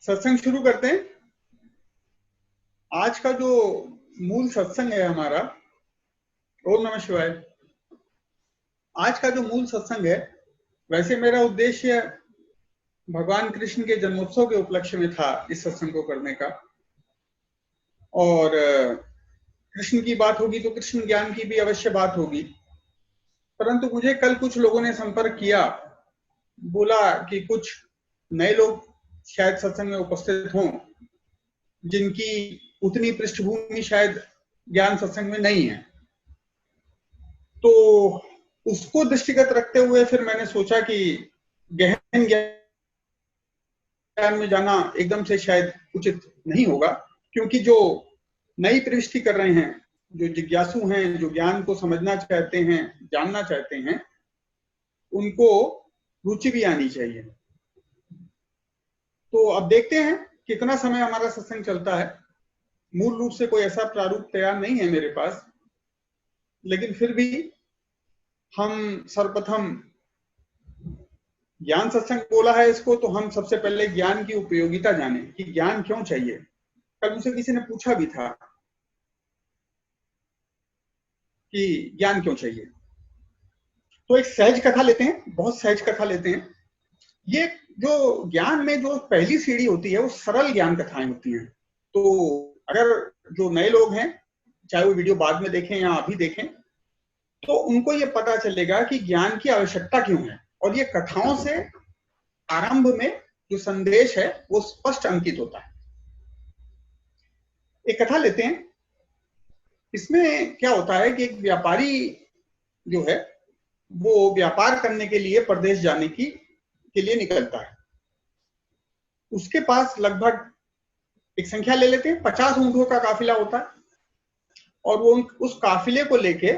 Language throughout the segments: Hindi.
सत्संग शुरू करते हैं। आज का जो मूल सत्संग है हमारा, ओम नमः शिवाय। आज का जो मूल सत्संग है, वैसे मेरा उद्देश्य भगवान कृष्ण के जन्मोत्सव के उपलक्ष्य में था इस सत्संग को करने का, और कृष्ण की बात होगी तो कृष्ण ज्ञान की भी अवश्य बात होगी। परंतु मुझे कल कुछ लोगों ने संपर्क किया, बोला कि कुछ नए लोग शायद सत्संग में उपस्थित हों जिनकी उतनी पृष्ठभूमि शायद ज्ञान सत्संग में नहीं है। तो उसको दृष्टिगत रखते हुए फिर मैंने सोचा कि गहन ज्ञान में जाना एकदम से शायद उचित नहीं होगा, क्योंकि जो नई प्रविष्टि कर रहे हैं, जो जिज्ञासु हैं, जो ज्ञान को समझना चाहते हैं, जानना चाहते हैं, उनको रुचि भी आनी चाहिए। तो अब देखते हैं कितना समय हमारा सत्संग चलता है। मूल रूप से कोई ऐसा प्रारूप तैयार नहीं है मेरे पास, लेकिन फिर भी हम सर्वप्रथम ज्ञान सत्संग बोला है इसको, तो हम सबसे पहले ज्ञान की उपयोगिता जाने कि ज्ञान क्यों चाहिए। कल मुझसे किसी ने पूछा भी था कि ज्ञान क्यों चाहिए। तो एक सहज कथा लेते हैं, बहुत सहज कथा लेते हैं। ये जो ज्ञान में जो पहली सीढ़ी होती है वो सरल ज्ञान कथाएं होती हैं। तो अगर जो नए लोग हैं, चाहे वो वीडियो बाद में देखें या अभी देखें, तो उनको ये पता चलेगा कि ज्ञान की आवश्यकता क्यों है, और ये कथाओं से आरंभ में जो संदेश है वो स्पष्ट अंकित होता है। एक कथा लेते हैं। इसमें क्या होता है कि एक व्यापारी जो है वो व्यापार करने के लिए प्रदेश जाने के लिए निकलता है। उसके पास लगभग, एक संख्या ले लेते हैं, 50 ऊंटों का काफिला होता है, और वो उस काफिले को लेके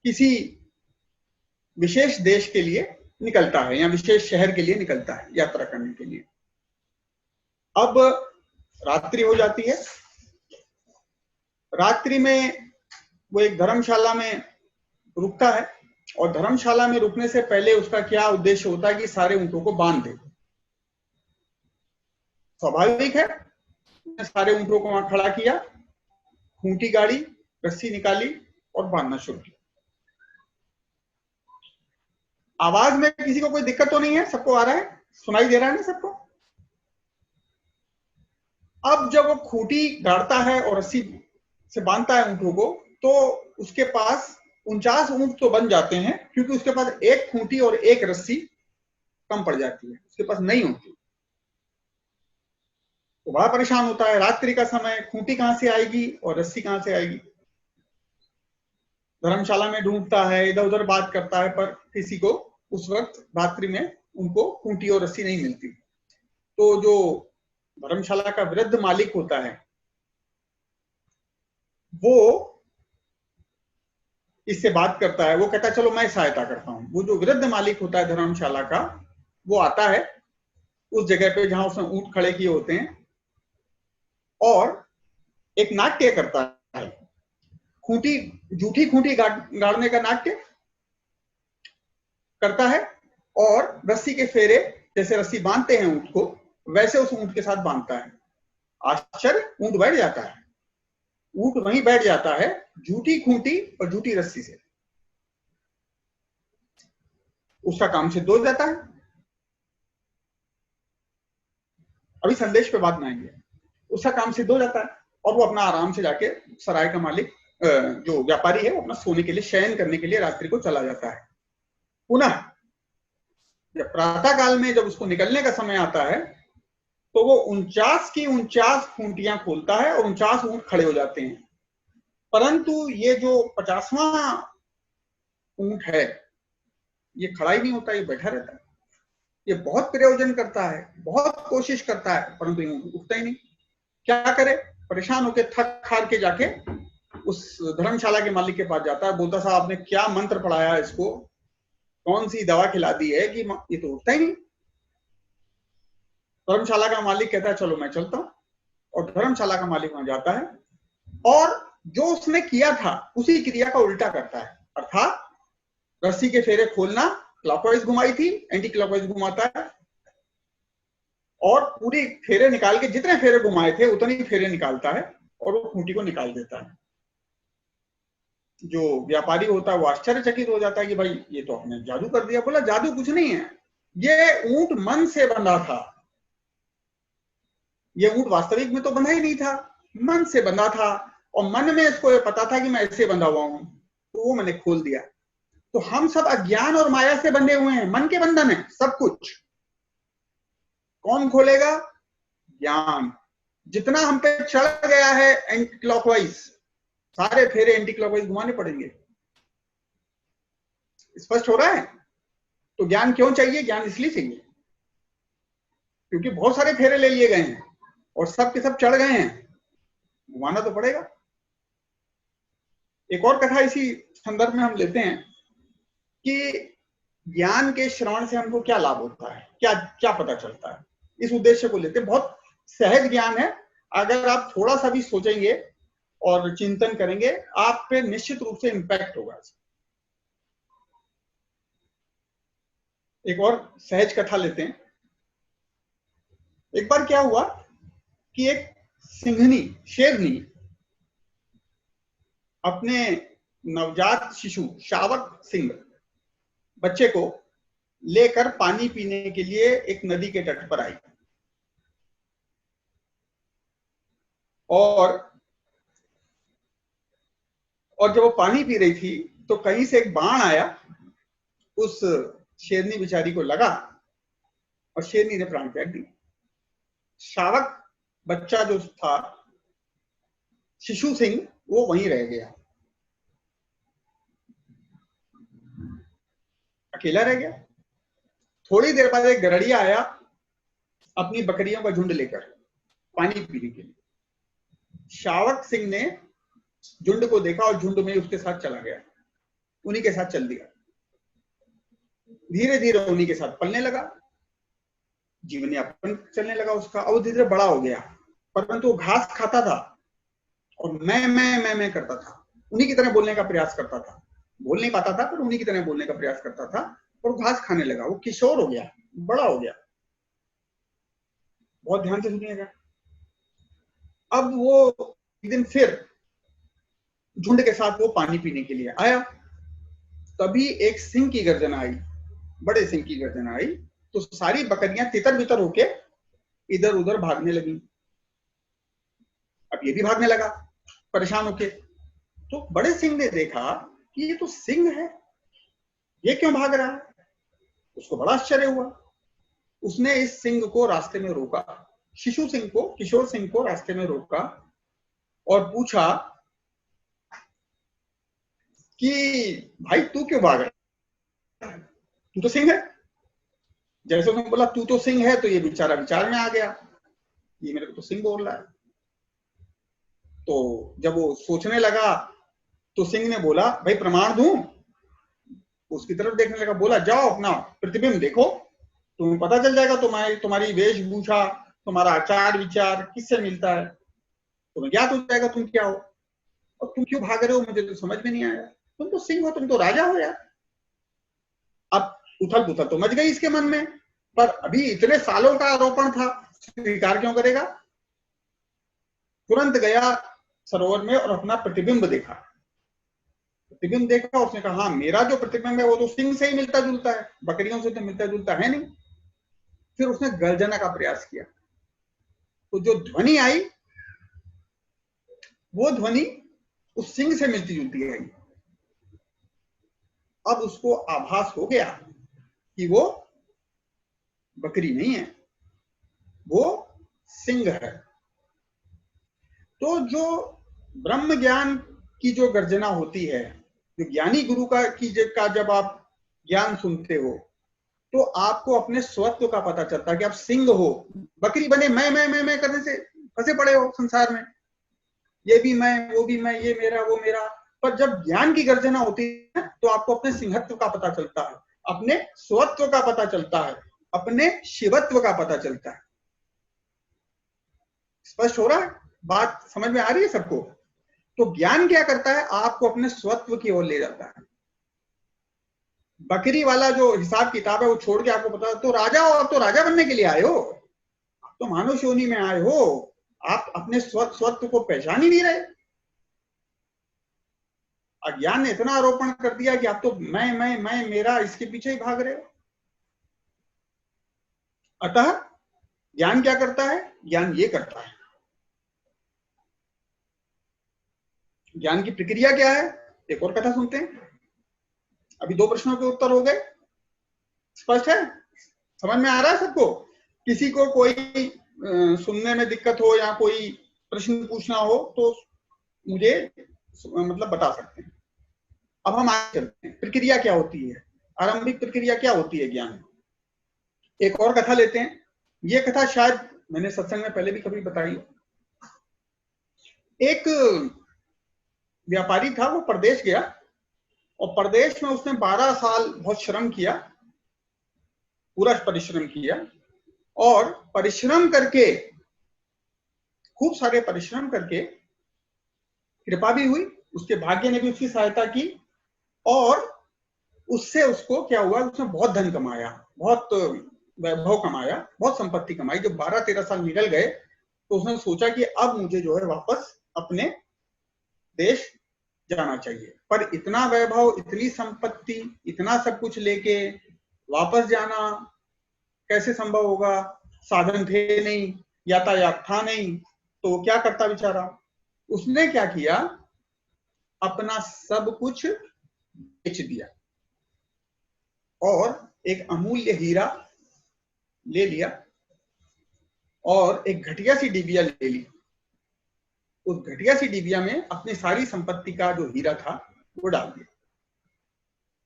किसी विशेष देश के लिए निकलता है या विशेष शहर के लिए निकलता है यात्रा करने के लिए। अब रात्रि हो जाती है। रात्रि में वो एक धर्मशाला में रुकता है, और धर्मशाला में रुकने से पहले उसका क्या उद्देश्य होता है कि सारे ऊंटों को बांध दे। स्वाभाविक है, सारे ऊंटों को वहां खड़ा किया, खूंटी गाड़ी, रस्सी निकाली और बांधना शुरू किया। आवाज में किसी को कोई दिक्कत तो नहीं है? सबको आ रहा है, सुनाई दे रहा है ना सबको? अब जब वो खूंटी गाड़ता है और रस्सी से बांधता है ऊंटों को, तो उसके पास 49 ऊंट तो बन जाते हैं, क्योंकि उसके पास एक खूंटी और एक रस्सी कम पड़ जाती है, उसके पास नहीं होती। तो बड़ा परेशान होता है। रात्रि का समय, खूंटी कहां से आएगी और रस्सी कहां से आएगी? धर्मशाला में ढूंढता है, इधर उधर बात करता है, पर किसी को उस वक्त रात्रि में उनको खूंटी और रस्सी नहीं मिलती। तो जो धर्मशाला का वृद्ध मालिक होता है वो इससे बात करता है। वो कहता है चलो मैं सहायता करता हूं। वो जो वृद्ध मालिक होता है धर्मशाला का, वो आता है उस जगह पे जहां उसने ऊंट खड़े किए होते हैं, और एक नाट्य करता है। खूंटी, जूठी खूंटी गाड़ने का नाट्य करता है, और रस्सी के फेरे, जैसे रस्सी बांधते हैं ऊंट को, वैसे उस ऊंट के साथ बांधता है। आश्चर्य, ऊंट बैठ जाता है। ऊंट वहीं बैठ जाता है, झूठी खूंटी और झूठी रस्सी से। उसका काम सिद्ध हो जाता है। अभी संदेश पे बात में आएंगे। उसका काम सिद्ध हो जाता है, और वो अपना आराम से जाके सराय का मालिक, जो व्यापारी है, वो अपना सोने के लिए, शयन करने के लिए रात्रि को चला जाता है। पुनः जब प्रातः काल में जब उसको निकलने का समय आता है, तो वो 49 की 49 खूंटियां खोलता है और 49 ऊंट खड़े हो जाते हैं। परंतु ये जो 50वां ऊंट है, ये खड़ा ही नहीं होता, ये बैठा रहता है। ये बहुत प्रयोजन करता है, बहुत कोशिश करता है, परंतु ये उठता ही नहीं। क्या करे? परेशान होकर थक हार के जाके उस धर्मशाला के मालिक के पास जाता है। बोलता साहब, आपने क्या मंत्र पढ़ाया इसको, कौन सी दवा खिला दी है कि ये तो उठता ही नहीं। धर्मशाला का मालिक कहता है चलो मैं चलता हूं, और धर्मशाला का मालिक वहां जाता है, और जो उसने किया था उसी क्रिया का उल्टा करता है। अर्थात रस्सी के फेरे खोलना, क्लॉकवाइज घुमाई थी, एंटी क्लॉकवाइज घुमाता है, और पूरी फेरे निकाल के, जितने फेरे घुमाए थे उतने ही फेरे निकालता है और वो खूंटी को निकाल देता है। जो व्यापारी होता है वो आश्चर्यचकित हो जाता है कि भाई ये तो आपने जादू कर दिया। बोला जादू कुछ नहीं है, ये ऊंट मन से बंधा था। ये ऊंट वास्तविक में तो बंधा ही नहीं था, मन से बंधा था, और मन में इसको ये पता था कि मैं ऐसे बंधा हुआ हूं, तो वो मैंने खोल दिया। तो हम सब अज्ञान और माया से बंधे हुए हैं, मन के बंधन है सब कुछ। कौन खोलेगा? ज्ञान। जितना हम पे चढ़ गया है एंटी क्लॉकवाइज, सारे फेरे एंटी क्लॉकवाइज घुमाने पड़ेंगे। स्पष्ट हो रहा है? तो ज्ञान क्यों चाहिए? ज्ञान इसलिए चाहिए क्योंकि बहुत सारे फेरे ले लिए गए हैं और सब के सब चढ़ गए हैं, घुमाना तो पड़ेगा। एक और कथा इसी संदर्भ में हम लेते हैं कि ज्ञान के श्रवण से हमको क्या लाभ होता है, क्या क्या पता चलता है। इस उद्देश्य को लेते हैं। बहुत सहज ज्ञान है, अगर आप थोड़ा सा भी सोचेंगे और चिंतन करेंगे आप पे निश्चित रूप से इंपैक्ट होगा। एक और सहज कथा लेते हैं। एक बार क्या हुआ कि एक सिंहनी, शेरनी अपने नवजात शिशु शावक सिंह बच्चे को लेकर पानी पीने के लिए एक नदी के तट पर आई, और जब वो पानी पी रही थी तो कहीं से एक बाण आया, उस शेरनी बेचारी को लगा और शेरनी ने प्राण त्याग दिया। शावक बच्चा जो था शिशु सिंह, वो वहीं रह गया, अकेला रह गया। थोड़ी देर बाद एक गड़रिया आया अपनी बकरियों का झुंड लेकर पानी पीने के लिए। शावक सिंह ने झुंड को देखा और झुंड में उसके साथ चला गया, उन्हीं के साथ चल दिया। धीरे धीरे उन्हीं के साथ पलने लगा, जीवन यापन चलने लगा उसका। और धीरे धीरे बड़ा हो गया, परंतु वो घास खाता था और मैं करता था, उन्हीं की तरह बोलने का प्रयास करता था। बोल नहीं पाता था पर उन्हीं की तरह बोलने का प्रयास करता था, और घास खाने लगा। वो किशोर हो गया, बड़ा हो गया। बहुत ध्यान से सुनिएगा। अब वो एक दिन फिर झुंड के साथ वो पानी पीने के लिए आया, तभी एक सिंह की गर्जना आई, बड़े सिंह की गर्जना आई। तो सारी बकरियां तितर बितर होके इधर उधर भागने लगी। अब ये भी भागने लगा परेशान होके। तो बड़े सिंह ने देखा कि ये तो सिंह है, ये क्यों भाग रहा है? उसको बड़ा आश्चर्य हुआ। उसने इस सिंह को रास्ते में रोका, शिशु सिंह को, किशोर सिंह को रास्ते में रोका और पूछा कि भाई तू क्यों भाग रहा है? तू तो सिंह है। जैसे उसने बोला तू तो सिंह है, तो ये बेचारा विचार में आ गया, ये मेरे को तो सिंह बोल रहा है। तो जब वो सोचने लगा तो सिंह ने बोला भाई प्रमाण दूं? उसकी तरफ देखने लगा, बोला जाओ अपना प्रतिबिंब देखो, तुम्हें पता चल जाएगा तुम्हारी वेशभूषा, तुम्हारा आचार विचार किससे मिलता है, तुम्हें ज्ञात हो जाएगा तुम क्या हो। और तुम क्यों भाग रहे हो मुझे तो समझ में नहीं आया, तुम तो सिंह हो, तुम तो राजा हो यार। अब उथल पुथल तो मच गई इसके मन में, पर अभी इतने सालों का आरोपण था, स्वीकार क्यों करेगा। तुरंत गया सरोवर में और अपना प्रतिबिंब देखा। प्रतिबिंब देखा, उसने कहा हाँ मेरा जो प्रतिबिंब है वो तो सिंह से ही मिलता जुलता है, बकरियों से तो मिलता जुलता है नहीं। फिर उसने गर्जना का प्रयास किया, तो जो ध्वनि आई वो ध्वनि उस सिंह से मिलती जुलती आई। अब उसको आभास हो गया कि वो बकरी नहीं है, वो सिंह है। तो जो ब्रह्म ज्ञान की जो गर्जना होती है, जो ज्ञानी गुरु का जब आप ज्ञान सुनते हो तो आपको अपने स्वत्व का पता चलता है कि आप सिंह हो। बकरी बने मैं करने से फंसे पड़े हो संसार में, ये भी मैं, वो भी मैं, ये मेरा, वो मेरा। पर जब ज्ञान की गर्जना होती है तो आपको अपने सिंहत्व का पता चलता है, अपने स्वत्व का पता चलता है, अपने शिवत्व का पता चलता है। स्पष्ट हो रहा है? बात समझ में आ रही है सबको? तो ज्ञान क्या करता है, आपको अपने स्वत्व की ओर ले जाता है। बकरी वाला जो हिसाब किताब है वो छोड़ के आपको पता, तो राजा हो, अब तो राजा बनने के लिए आए हो, तो मानव योनि में आए हो, आप अपने स्वत्व को पहचान ही नहीं रहे। अज्ञान ने इतना आरोपण कर दिया कि आप तो मैं मेरा इसके पीछे ही भाग रहे हो। अतः ज्ञान क्या करता है? ज्ञान ये करता है, ज्ञान की प्रक्रिया क्या है? एक और कथा सुनते हैं। अभी 2 प्रश्नों के उत्तर हो गए, स्पष्ट है, समझ में आ रहा है सबको? किसी को कोई सुनने में दिक्कत हो या कोई प्रश्न पूछना हो तो मुझे मतलब बता सकते हैं। अब हम आगे चलते हैं, प्रक्रिया क्या होती है, आरंभिक प्रक्रिया क्या होती है ज्ञान। एक और कथा लेते हैं। ये कथा शायद मैंने सत्संग में पहले भी कभी बताई। एक व्यापारी था, वो परदेश गया और परदेश में उसने 12 साल बहुत श्रम किया, पूरा परिश्रम किया, और परिश्रम करके, खूब सारे परिश्रम करके, कृपा भी हुई, उसके भाग्य ने भी उसकी सहायता की, और उससे उसको क्या हुआ, उसने बहुत धन कमाया, बहुत वैभव कमाया, बहुत संपत्ति कमाई। जब 12-13 साल निकल गए तो उसने सोचा कि अब मुझे जो है वापस अपने देश जाना चाहिए। पर इतना वैभव, इतनी संपत्ति, इतना सब कुछ लेके वापस जाना कैसे संभव होगा? साधन थे नहीं, यातायात था नहीं, तो वो क्या करता बेचारा? उसने क्या किया, अपना सब कुछ बेच दिया और एक अमूल्य हीरा ले लिया और एक घटिया सी डिबिया ले ली। उस घटिया सी डिबिया में अपनी सारी संपत्ति का जो हीरा था वो डाल दिया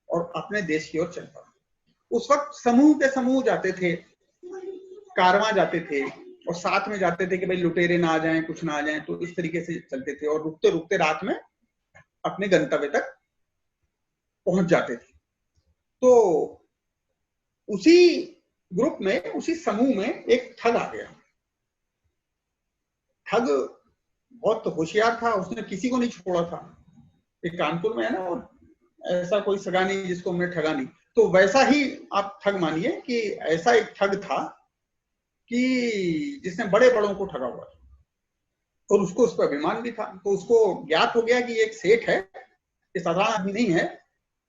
और अपने देश की ओर चल पड़ा। उस वक्त समूह के समूह जाते थे, कारवां जाते थे और साथ में जाते थे कि भाई लुटेरे ना आ जाएं, कुछ ना आ जाएं, तो इस तरीके से चलते थे और रुकते रुकते रात में अपने गंतव्य तक पहुंच जाते थे। तो उसी ग्रुप में, उसी समूह में एक ठग आ गया। ठग बहुत होशियार था, उसने किसी को नहीं छोड़ा था। एक कानपुर में है ना, और ऐसा कोई सगा नहीं जिसको हमने ठगा नहीं, तो वैसा ही आप ठग मानिए कि ऐसा एक ठग था कि जिसने बड़े बड़ों को ठगा हुआ और उसको उस पर अभिमान भी था। तो उसको ज्ञात हो गया कि एक सेठ है, ये साधारण आदमी नहीं है,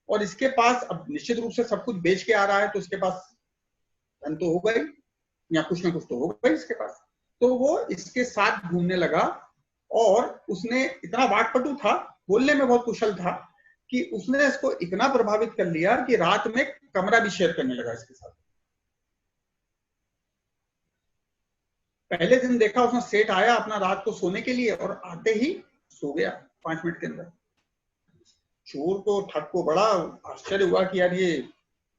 और इसके पास अब निश्चित रूप से सब कुछ बेच के आ रहा है, तो इसके पास धन तो होगा ही, या कुछ ना कुछ तो होगा इसके पास। तो वो इसके साथ घूमने लगा और उसने इतना वाकपटु था, बोलने में बहुत कुशल था, कि उसने इसको इतना प्रभावित कर लिया कि रात में कमरा भी शेयर करने लगा इसके साथ। पहले दिन देखा उसने, सेठ आया अपना रात को सोने के लिए और आते ही सो गया 5 मिनट के अंदर। चोर को, ठग को बड़ा आश्चर्य हुआ कि यार ये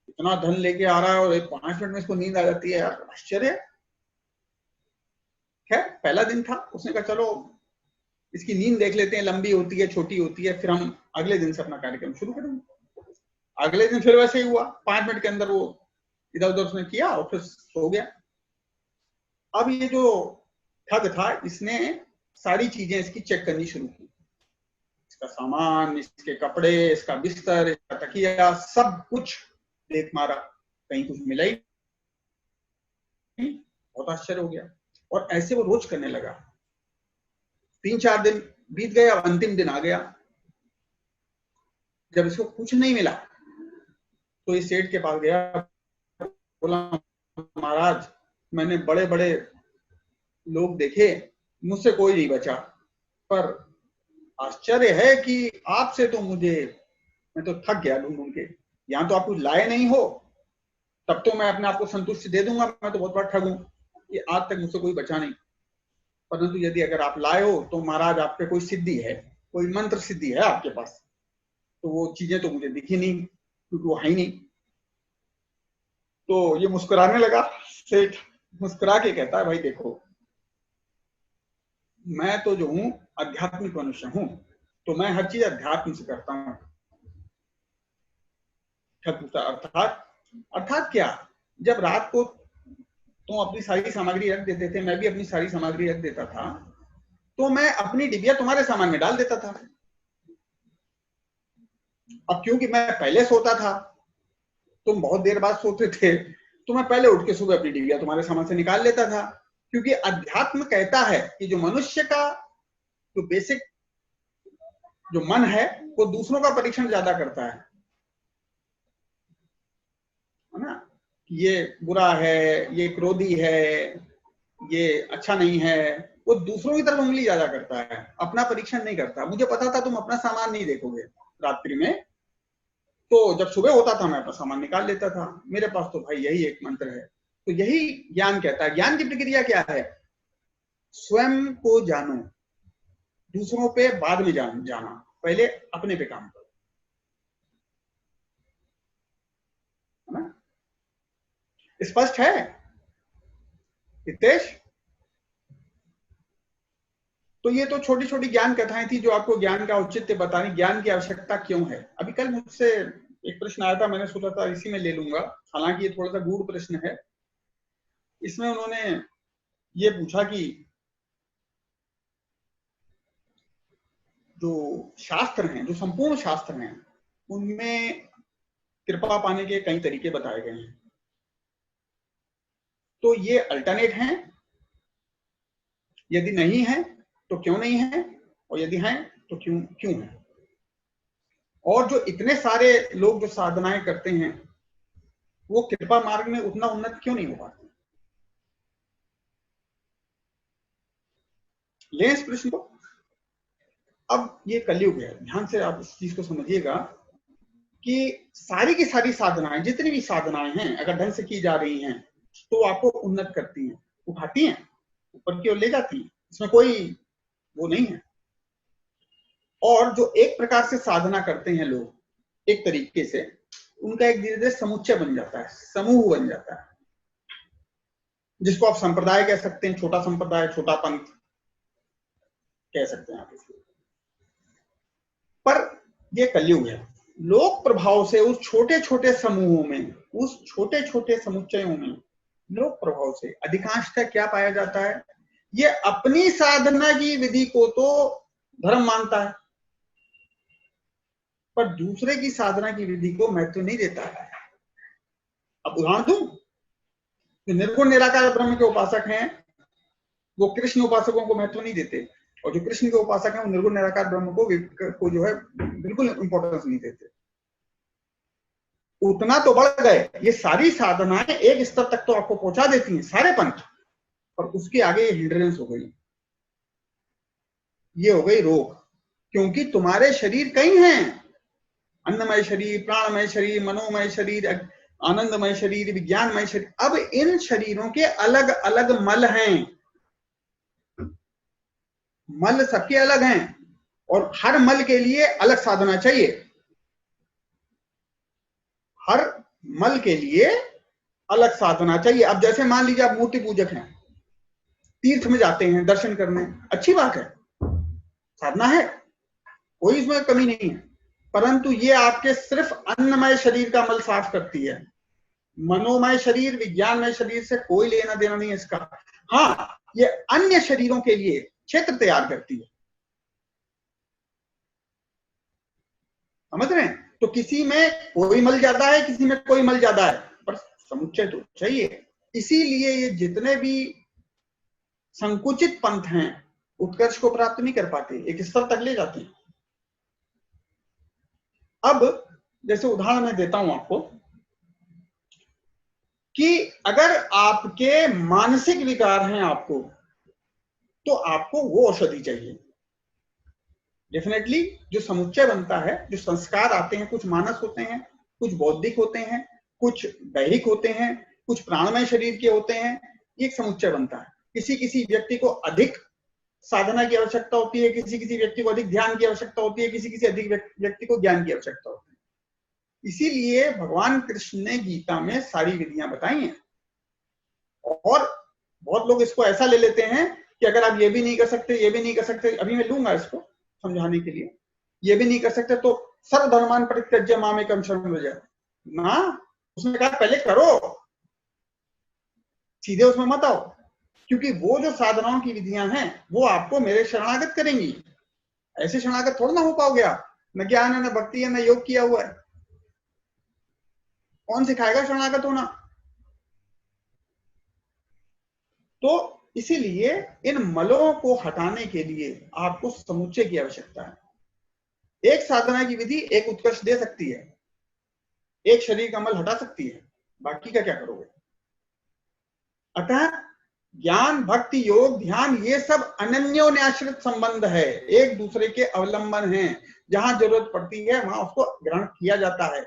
इतना धन लेके आ रहा है और 5 मिनट में इसको नींद आ जाती है, यार आश्चर्य। खैर पहला दिन था, उसने कहा चलो इसकी नींद देख लेते हैं, लंबी होती है छोटी होती है, फिर हम अगले दिन से अपना कार्यक्रम शुरू करेंगे। अगले दिन फिर वैसे ही हुआ, 5 मिनट के अंदर वो इधर उधर उसने किया और फिर सो गया। अब ये जो ठग था, इसने सारी चीजें इसकी चेक करनी शुरू की, इसका सामान, इसके कपड़े, इसका बिस्तर, इसका तकिया, सब कुछ देख मारा, कहीं कुछ मिला ही नहीं। बहुत आश्चर्य हो गया और ऐसे वो रोज करने लगा। 3-4 दिन बीत गए, अब अंतिम दिन आ गया। जब इसको कुछ नहीं मिला तो इस सेठ के पास गया, बोला महाराज मैंने बड़े बड़े लोग देखे, मुझसे कोई नहीं बचा, पर आश्चर्य है कि आपसे तो मैं तो थक गया ढूंढ ढूंढ के। यहाँ तो आप कुछ लाए नहीं हो, तब तो मैं अपने आप को संतुष्ट दे दूंगा, मैं तो बहुत बड़ा ठग हूं कि आज तक मुझसे कोई बचा नहीं। परंतु यदि अगर आप लाए हो तो महाराज आप पे कोई सिद्धि है, कोई मंत्र सिद्धि है आपके पास, तो वो चीजें तो मुझे दिखी नहीं क्योंकि वो है ही नहीं। तो ये मुस्कुराने लगा सेठ, मुस्कुरा के कहता है भाई देखो, मैं तो जो हूं आध्यात्मिक मनुष्य हूं, तो मैं हर चीज अध्यात्म से करता हूं। अर्थात क्या, जब रात को तुम अपनी सारी सामग्री रख देते थे, मैं भी अपनी सारी सामग्री रख देता था, तो मैं अपनी डिबिया तुम्हारे सामान में डाल देता था। अब क्योंकि मैं पहले सोता था, तुम बहुत देर बाद सोते थे, तो मैं पहले उठ के सुबह अपनी डिबिया तुम्हारे सामान से निकाल लेता था। क्योंकि अध्यात्म कहता है कि जो मनुष्य का जो बेसिक जो मन है वो दूसरों का परीक्षण ज्यादा करता है ना। ये बुरा है, ये क्रोधी है, ये अच्छा नहीं है, वो दूसरों की तरफ उंगली ज्यादा करता है, अपना परीक्षण नहीं करता। मुझे पता था तुम अपना सामान नहीं देखोगे रात्रि में, तो जब सुबह होता था मैं अपना सामान निकाल लेता था। मेरे पास तो भाई यही एक मंत्र है। तो यही ज्ञान कहता है। ज्ञान की प्रक्रिया क्या है? स्वयं को जानो, दूसरों पे बाद में जाना, पहले अपने पे काम करो, है ना? स्पष्ट है हितेश? तो ये तो छोटी छोटी ज्ञान कथाएं थी जो आपको ज्ञान का औचित्य बताने, ज्ञान की आवश्यकता क्यों है। अभी कल मुझसे एक प्रश्न आया था, मैंने सोचा था इसी में ले लूंगा, हालांकि ये थोड़ा सा गूढ़ प्रश्न है। इसमें उन्होंने ये पूछा कि जो शास्त्र हैं, जो संपूर्ण शास्त्र हैं, उनमें कृपा पाने के कई तरीके बताए गए हैं, तो ये अल्टरनेट हैं? यदि नहीं है तो क्यों नहीं है, और यदि हैं तो क्यों क्यों है? और जो इतने सारे लोग जो साधनाएं करते हैं वो कृपा मार्ग में उतना उन्नत क्यों नहीं हो पाते? ले इस प्रश्न को। अब ये कलयुग है, ध्यान से आप इस चीज को समझिएगा कि सारी की सारी साधनाएं, जितनी भी साधनाएं हैं, अगर ढंग से की जा रही हैं तो आपको उन्नत करती हैं, उठाती हैं, ऊपर की ओर ले जाती हैं, इसमें कोई वो नहीं है। और जो एक प्रकार से साधना करते हैं लोग एक तरीके से, उनका एक धीरे धीरे समुच्चय बन जाता है, समूह बन जाता है, जिसको आप संप्रदाय कह सकते हैं, छोटा संप्रदाय, छोटा पंथ कह सकते हैं आप इसको। पर ये कलयुग है, लोक प्रभाव से उस छोटे छोटे समूहों में, उस छोटे छोटे समुच्चयों में लोक प्रभाव से अधिकांशतः क्या पाया जाता है? ये अपनी साधना की विधि को तो धर्म मानता है, पर दूसरे की साधना की विधि को महत्व नहीं देता है। अब उदाहरण दूं, जो निर्गुण निराकार ब्रह्म के उपासक हैं वो कृष्ण उपासकों को महत्व नहीं देते, और जो कृष्ण के उपासक हैं वो निर्गुण निराकार ब्रह्म को जो है बिल्कुल इंपॉर्टेंस नहीं देते। उतना तो बढ़ गए, ये सारी साधनाएं एक स्तर तक तो आपको पहुंचा देती हैं, सारे पंथ, और उसके आगे ये हिंड्रेंस हो गई, ये हो गई रोक। क्योंकि तुम्हारे शरीर कई हैं, अन्नमय शरीर, प्राणमय शरीर, मनोमय शरीर, आनंदमय शरीर, विज्ञानमय शरीर। अब इन शरीरों के अलग अलग मल हैं, मल सबके अलग हैं, और हर मल के लिए अलग साधना चाहिए, हर मल के लिए अलग साधना चाहिए। अब जैसे मान लीजिए आप मूर्ति पूजक हैं, तीर्थ में जाते हैं दर्शन करने, अच्छी बात है, साधना है, कोई इसमें कमी नहीं है, परंतु ये आपके सिर्फ अन्नमय शरीर का मल साफ करती है, मनोमय शरीर, विज्ञानमय शरीर से कोई लेना देना नहीं है इसका। हाँ, ये अन्य शरीरों के लिए क्षेत्र तैयार करती है, समझ रहे हैं? तो किसी में कोई मल ज्यादा है, किसी में कोई मल ज्यादा है, पर समुच्चय तो चाहिए। इसीलिए ये जितने भी संकुचित पंथ हैं उत्कर्ष को प्राप्त नहीं कर पाते, एक स्तर तक ले जाते हैं। अब जैसे उदाहरण मैं देता हूं आपको कि अगर आपके मानसिक विकार हैं आपको, तो आपको वो औषधि चाहिए। डेफिनेटली जो समुच्चय बनता है, जो संस्कार आते हैं, कुछ मानस होते हैं, कुछ बौद्धिक होते हैं, कुछ दैहिक होते हैं, कुछ प्राणमय शरीर के होते हैं, ये एक समुच्चय बनता है। किसी किसी व्यक्ति को अधिक साधना की आवश्यकता होती है, किसी किसी व्यक्ति को अधिक ध्यान की आवश्यकता होती है, किसी किसी अधिक व्यक्ति को ज्ञान की आवश्यकता होती है। इसीलिए भगवान कृष्ण ने गीता में सारी विधियां बताई हैं। और बहुत लोग इसको ऐसा ले लेते हैं कि अगर आप ये भी नहीं कर सकते, ये भी नहीं कर सकते, अभी मैं लूंगा इसको समझाने के लिए, ये भी नहीं कर सकते तो सर्वधर्मान परित्यज्य मामेकं शरणं व्रज ना, उसने कहा पहले करो, सीधे उसमें मत आओ, क्योंकि वो जो साधनाओं की विधियां हैं वो आपको मेरे शरणागत करेंगी। ऐसे शरणागत थोड़ा ना हो पाओगे आप, न ज्ञान है, न भक्ति है, न योग किया हुआ है, कौन सिखाएगा शरणागत होना? तो इसीलिए इन मलों को हटाने के लिए आपको समुच्चय की आवश्यकता है। एक साधना की विधि एक उत्कर्ष दे सकती है, एक शरीर का मल हटा सकती है, बाकी का क्या करोगे? अतः ज्ञान, भक्ति, योग, ध्यान ये सब अनन्योन्याश्रित संबंध है, एक दूसरे के अवलंबन हैं। जहां जरूरत पड़ती है वहां उसको ग्रहण किया जाता है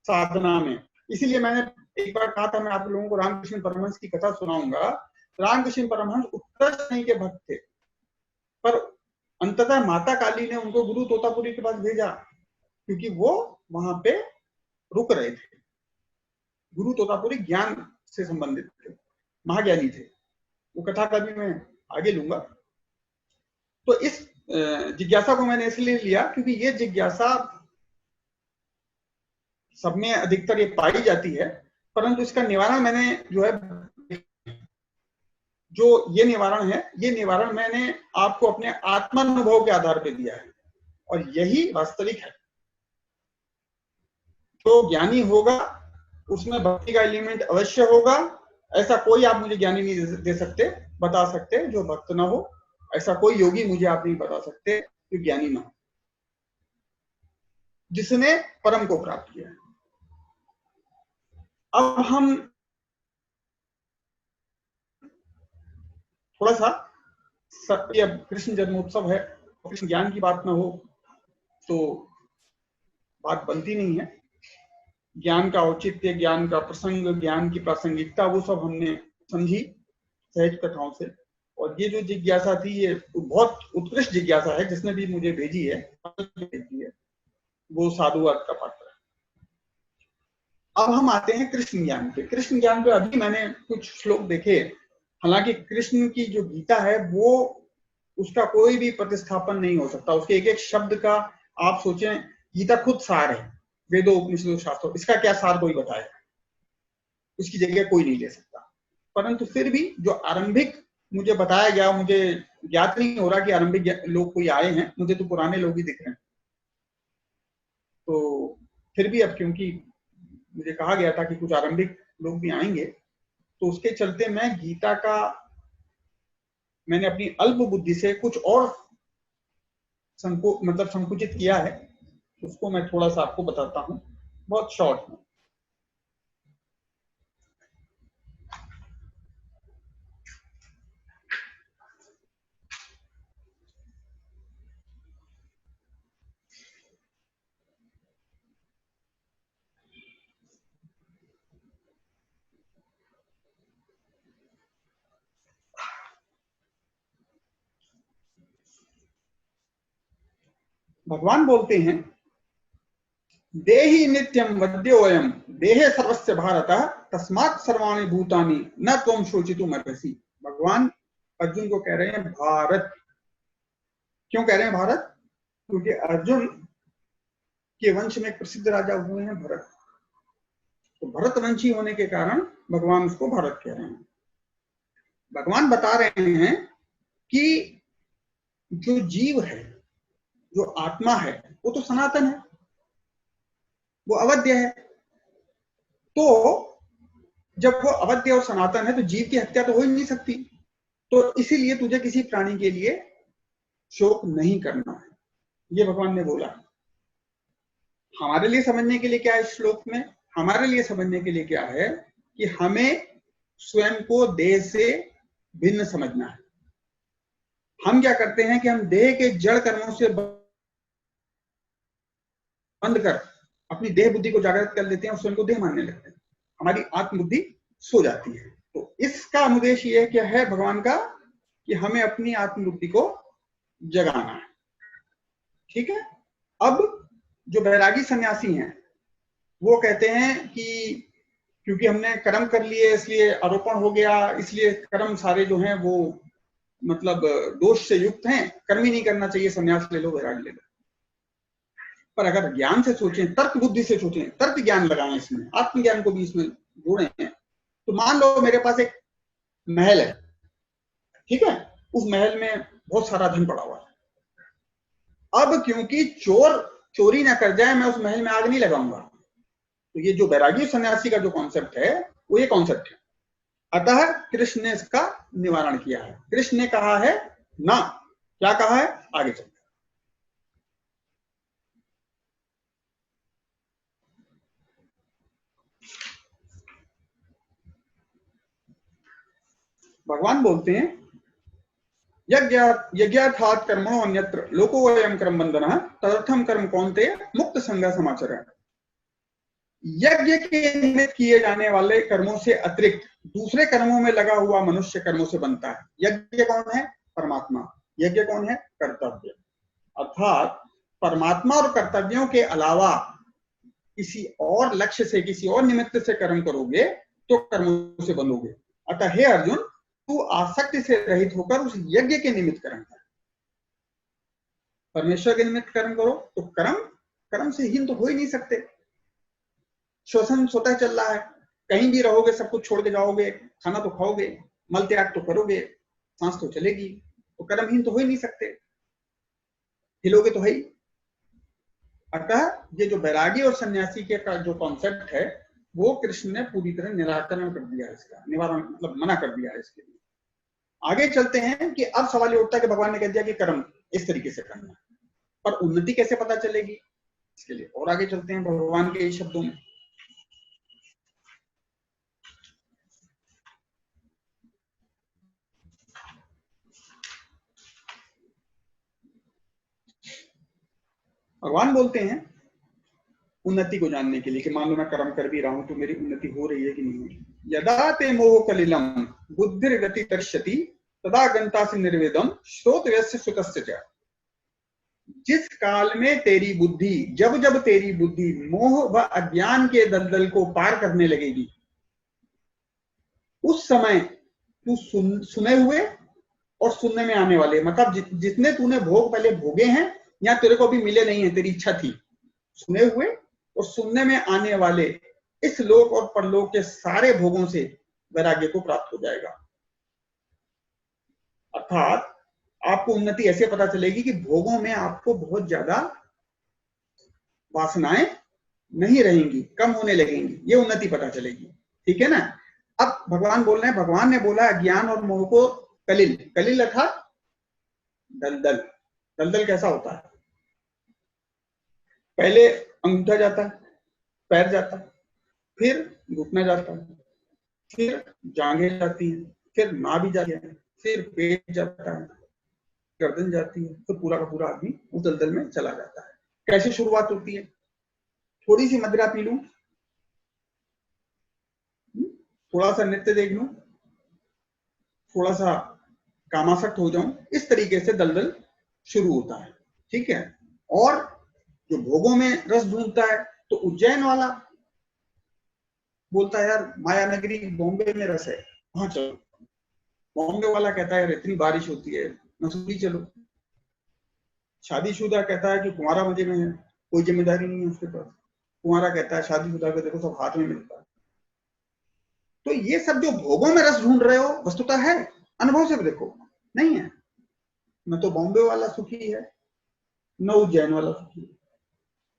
साधना में। इसीलिए मैंने एक बार कहा था, मैं आप लोगों को रामकृष्ण परमहंस की कथा सुनाऊंगा। रामकृष्ण परमहंस उत्तर नहीं के भक्त थे, पर अंततः माता काली ने उनको गुरु तोतापुरी के पास भेजा, क्योंकि वो वहां पे रुक रहे थे। गुरु तोतापुरी ज्ञान से संबंधित थे, महाज्ञानी थे। वो कथा का भी मैं आगे लूंगा। तो इस जिज्ञासा को मैंने इसलिए लिया क्योंकि ये जिज्ञासा सब में अधिकतर ये पाई जाती है, परंतु इसका निवारण मैंने जो ये निवारण है, ये निवारण मैंने आपको अपने आत्मानुभव के आधार पर दिया है, और यही वास्तविक है। तो ज्ञानी होगा उसमें भक्ति का एलिमेंट अवश्य होगा। ऐसा कोई आप मुझे ज्ञानी नहीं दे सकते, बता सकते जो भक्त ना हो। ऐसा कोई योगी मुझे आप नहीं बता सकते जो ज्ञानी ना हो, जिसने परम को प्राप्त किया है। अब हम थोड़ा सा, अब कृष्ण जन्मोत्सव है, कृष्ण ज्ञान की बात ना हो तो बात बनती नहीं है। ज्ञान का औचित्य, ज्ञान का प्रसंग, ज्ञान की प्रासंगिकता, वो सब हमने समझी सहज कथाओं से। और ये जो जिज्ञासा थी, ये बहुत उत्कृष्ट जिज्ञासा है। जिसने भी मुझे भेजी है वो साधुवाद का पात्र है। अब हम आते हैं कृष्ण ज्ञान पे। कृष्ण ज्ञान पे अभी मैंने कुछ श्लोक देखे। हालांकि कृष्ण की जो गीता है वो, उसका कोई भी प्रतिस्थापन नहीं हो सकता। उसके एक एक शब्द का आप सोचें, गीता खुद सार है, वेदों उपनिषदों शास्त्रों, इसका क्या सार कोई बताए, उसकी जगह कोई नहीं ले सकता। परंतु फिर भी जो आरंभिक मुझे बताया गया, मुझे ज्ञात नहीं हो रहा कि आरंभिक लोग कोई आए हैं, मुझे तो पुराने लोग ही दिख रहे हैं। तो फिर भी अब क्योंकि मुझे कहा गया था कि कुछ आरंभिक लोग भी आएंगे, तो उसके चलते मैं गीता का, मैंने अपनी अल्प बुद्धि से कुछ और संकुचित किया है। उसको मैं थोड़ा सा आपको बताता हूं, बहुत शॉर्ट में। भगवान बोलते हैं, देहि नित्यम वद्योयम देहे सर्वस्य भारत तस्मात् सर्वाणि भूतानि न त्वं शोचितुम् अर्हसि। भगवान अर्जुन को कह रहे हैं भारत। क्यों कह रहे हैं भारत? क्योंकि अर्जुन के वंश में प्रसिद्ध राजा हुए हैं भरत। तो भरत वंशी होने के कारण भगवान उसको भारत कह रहे हैं। भगवान बता रहे हैं कि जो जीव है, जो आत्मा है, वो तो सनातन है, वो अवध्य है। तो जब वो अवध्य और सनातन है तो जीव की हत्या तो हो ही नहीं सकती। तो इसीलिए तुझे किसी प्राणी के लिए शोक नहीं करना है, ये भगवान ने बोला। हमारे लिए समझने के लिए क्या है इस श्लोक में? हमारे लिए समझने के लिए क्या है कि हमें स्वयं को देह से भिन्न समझना है। हम क्या करते हैं कि हम देह के जड़ कर्मों से बंद कर अपनी देह बुद्धि को जागृत कर लेते हैं और स्वयं को देह मानने लगते हैं। हमारी आत्मबुद्धि सो जाती है। तो इसका अनुदेश ये क्या है भगवान का, कि हमें अपनी आत्मबुद्धि को जगाना है। ठीक है। अब जो बैरागी सन्यासी हैं वो कहते हैं कि क्योंकि हमने कर्म कर लिए इसलिए आरोपण हो गया, इसलिए कर्म सारे जो हैं वो मतलब दोष से युक्त हैं, कर्म ही नहीं करना चाहिए, सन्यास ले लो, वैराग्य ले लो। पर अगर ज्ञान से सोचें, तर्क बुद्धि से सोचें, तर्क ज्ञान लगाएं, इसमें आत्मज्ञान को भी इसमें जोड़ें, तो मान लो मेरे पास एक महल है, ठीक है, उस महल में बहुत सारा धन पड़ा हुआ है। अब क्योंकि चोर चोरी ना कर जाए, मैं उस महल में आग नहीं लगाऊंगा। तो ये जो बैरागी सन्यासी का जो कॉन्सेप्ट है वो ये कॉन्सेप्ट है। अतः कृष्ण ने इसका निवारण किया है। कृष्ण ने कहा है ना, क्या कहा है, आगे चलते। भगवान बोलते हैं यज्ञार्थात् कर्मणो अन्यत्र लोको वयम कर्म बंधनः तदर्थम कर्म कौन्तेय मुक्त संग समाचरण। यज्ञ के निमित्त किए जाने वाले कर्मों से अतिरिक्त दूसरे कर्मों में लगा हुआ मनुष्य कर्मों से बनता है। यज्ञ कौन है, परमात्मा। यज्ञ कौन है, कर्तव्य। अर्थात परमात्मा और कर्तव्यों के अलावा किसी और लक्ष्य से, किसी और निमित्त से कर्म करोगे तो कर्मों से बनोगे। अतः हे अर्जुन, तू आसक्ति से रहित होकर उस यज्ञ के निमित्त कर्म कर। परमेश्वर के निमित्त कर्म करो तो कर्म से हीन तो हो ही नहीं सकते। श्वसन स्वतः चल रहा है, कहीं भी रहोगे सब कुछ छोड़ के जाओगे, खाना तो खाओगे, मल त्याग तो करोगे, सांस तो चलेगी, तो कर्महीन तो हो ही नहीं सकते, हिलोगे तो है ही। अतः ये जो वैरागी और सन्यासी के का जो कॉन्सेप्ट है वो कृष्ण ने पूरी तरह निराकरण कर दिया है, इसका निवारण मतलब मना कर दिया है इसके लिए। आगे चलते हैं कि अब सवाल ये उठता है कि भगवान ने कह दिया कि कर्म इस तरीके से करना है, पर उन्नति कैसे पता चलेगी, इसके लिए और आगे चलते हैं भगवान के शब्दों में। भगवान बोलते हैं उन्नति को जानने के लिए कि मान लो मैं कर्म कर भी रहा हूं तो मेरी उन्नति हो रही है कि नहीं हो रही। यदा ते मोह कलिलम बुद्धिर्गति कर्षति तदा गंतासि निर्वेदम श्रोतव्यस्य सुतस्य च। जिस काल में तेरी बुद्धि, जब जब तेरी बुद्धि मोह व अज्ञान के दलदल को पार करने लगेगी, उस समय तू सुने हुए और सुनने में आने वाले, मतलब जितने तूने भोग पहले भोगे हैं या तेरे को अभी मिले नहीं है, तेरी इच्छा थी, सुने हुए और सुनने में आने वाले इस लोक और परलोक के सारे भोगों से वैराग्य को प्राप्त हो जाएगा। अर्थात आपको उन्नति ऐसे पता चलेगी कि भोगों में आपको बहुत ज्यादा वासनाएं नहीं रहेंगी, कम होने लगेंगी, ये उन्नति पता चलेगी। ठीक है ना। अब भगवान बोल रहे हैं, भगवान ने बोला अज्ञान और मोह को कलिल, कलिल अर्थात दलदल। दलदल कैसा होता है, पहले अंगूठा जाता है, पैर जाता है, फिर घुटना जाता है, फिर जांघें जाती है, फिर नाभि जाती है, फिर पेट जाता है, गर्दन जाती है, तो पूरा का पूरा आदमी उस दलदल में चला जाता है। कैसे शुरुआत होती है, थोड़ी सी मदिरा पी लूं, थोड़ा सा नृत्य देख लूं, थोड़ा सा कामासक्त हो जाऊं, इस तरीके से दलदल शुरू होता है। ठीक है। और जो भोगों में रस ढूंढता है तो उज्जैन वाला बोलता है यार माया नगरी बॉम्बे में रस है, वहां चलो। बॉम्बे वाला कहता है यार इतनी बारिश होती है, मसूरी चलो। शादीशुदा कहता है कि कुंवारा मजे में है, कोई जिम्मेदारी नहीं है उसके पास। कुंवारा कहता है शादीशुदा को देखो सब हाथ में मिलता है। तो ये सब जो भोगों में रस ढूंढ रहे हो वस्तुतः है, अनुभव से देखो नहीं है। न तो बॉम्बे वाला सुखी है, न उज्जैन वाला सुखी है,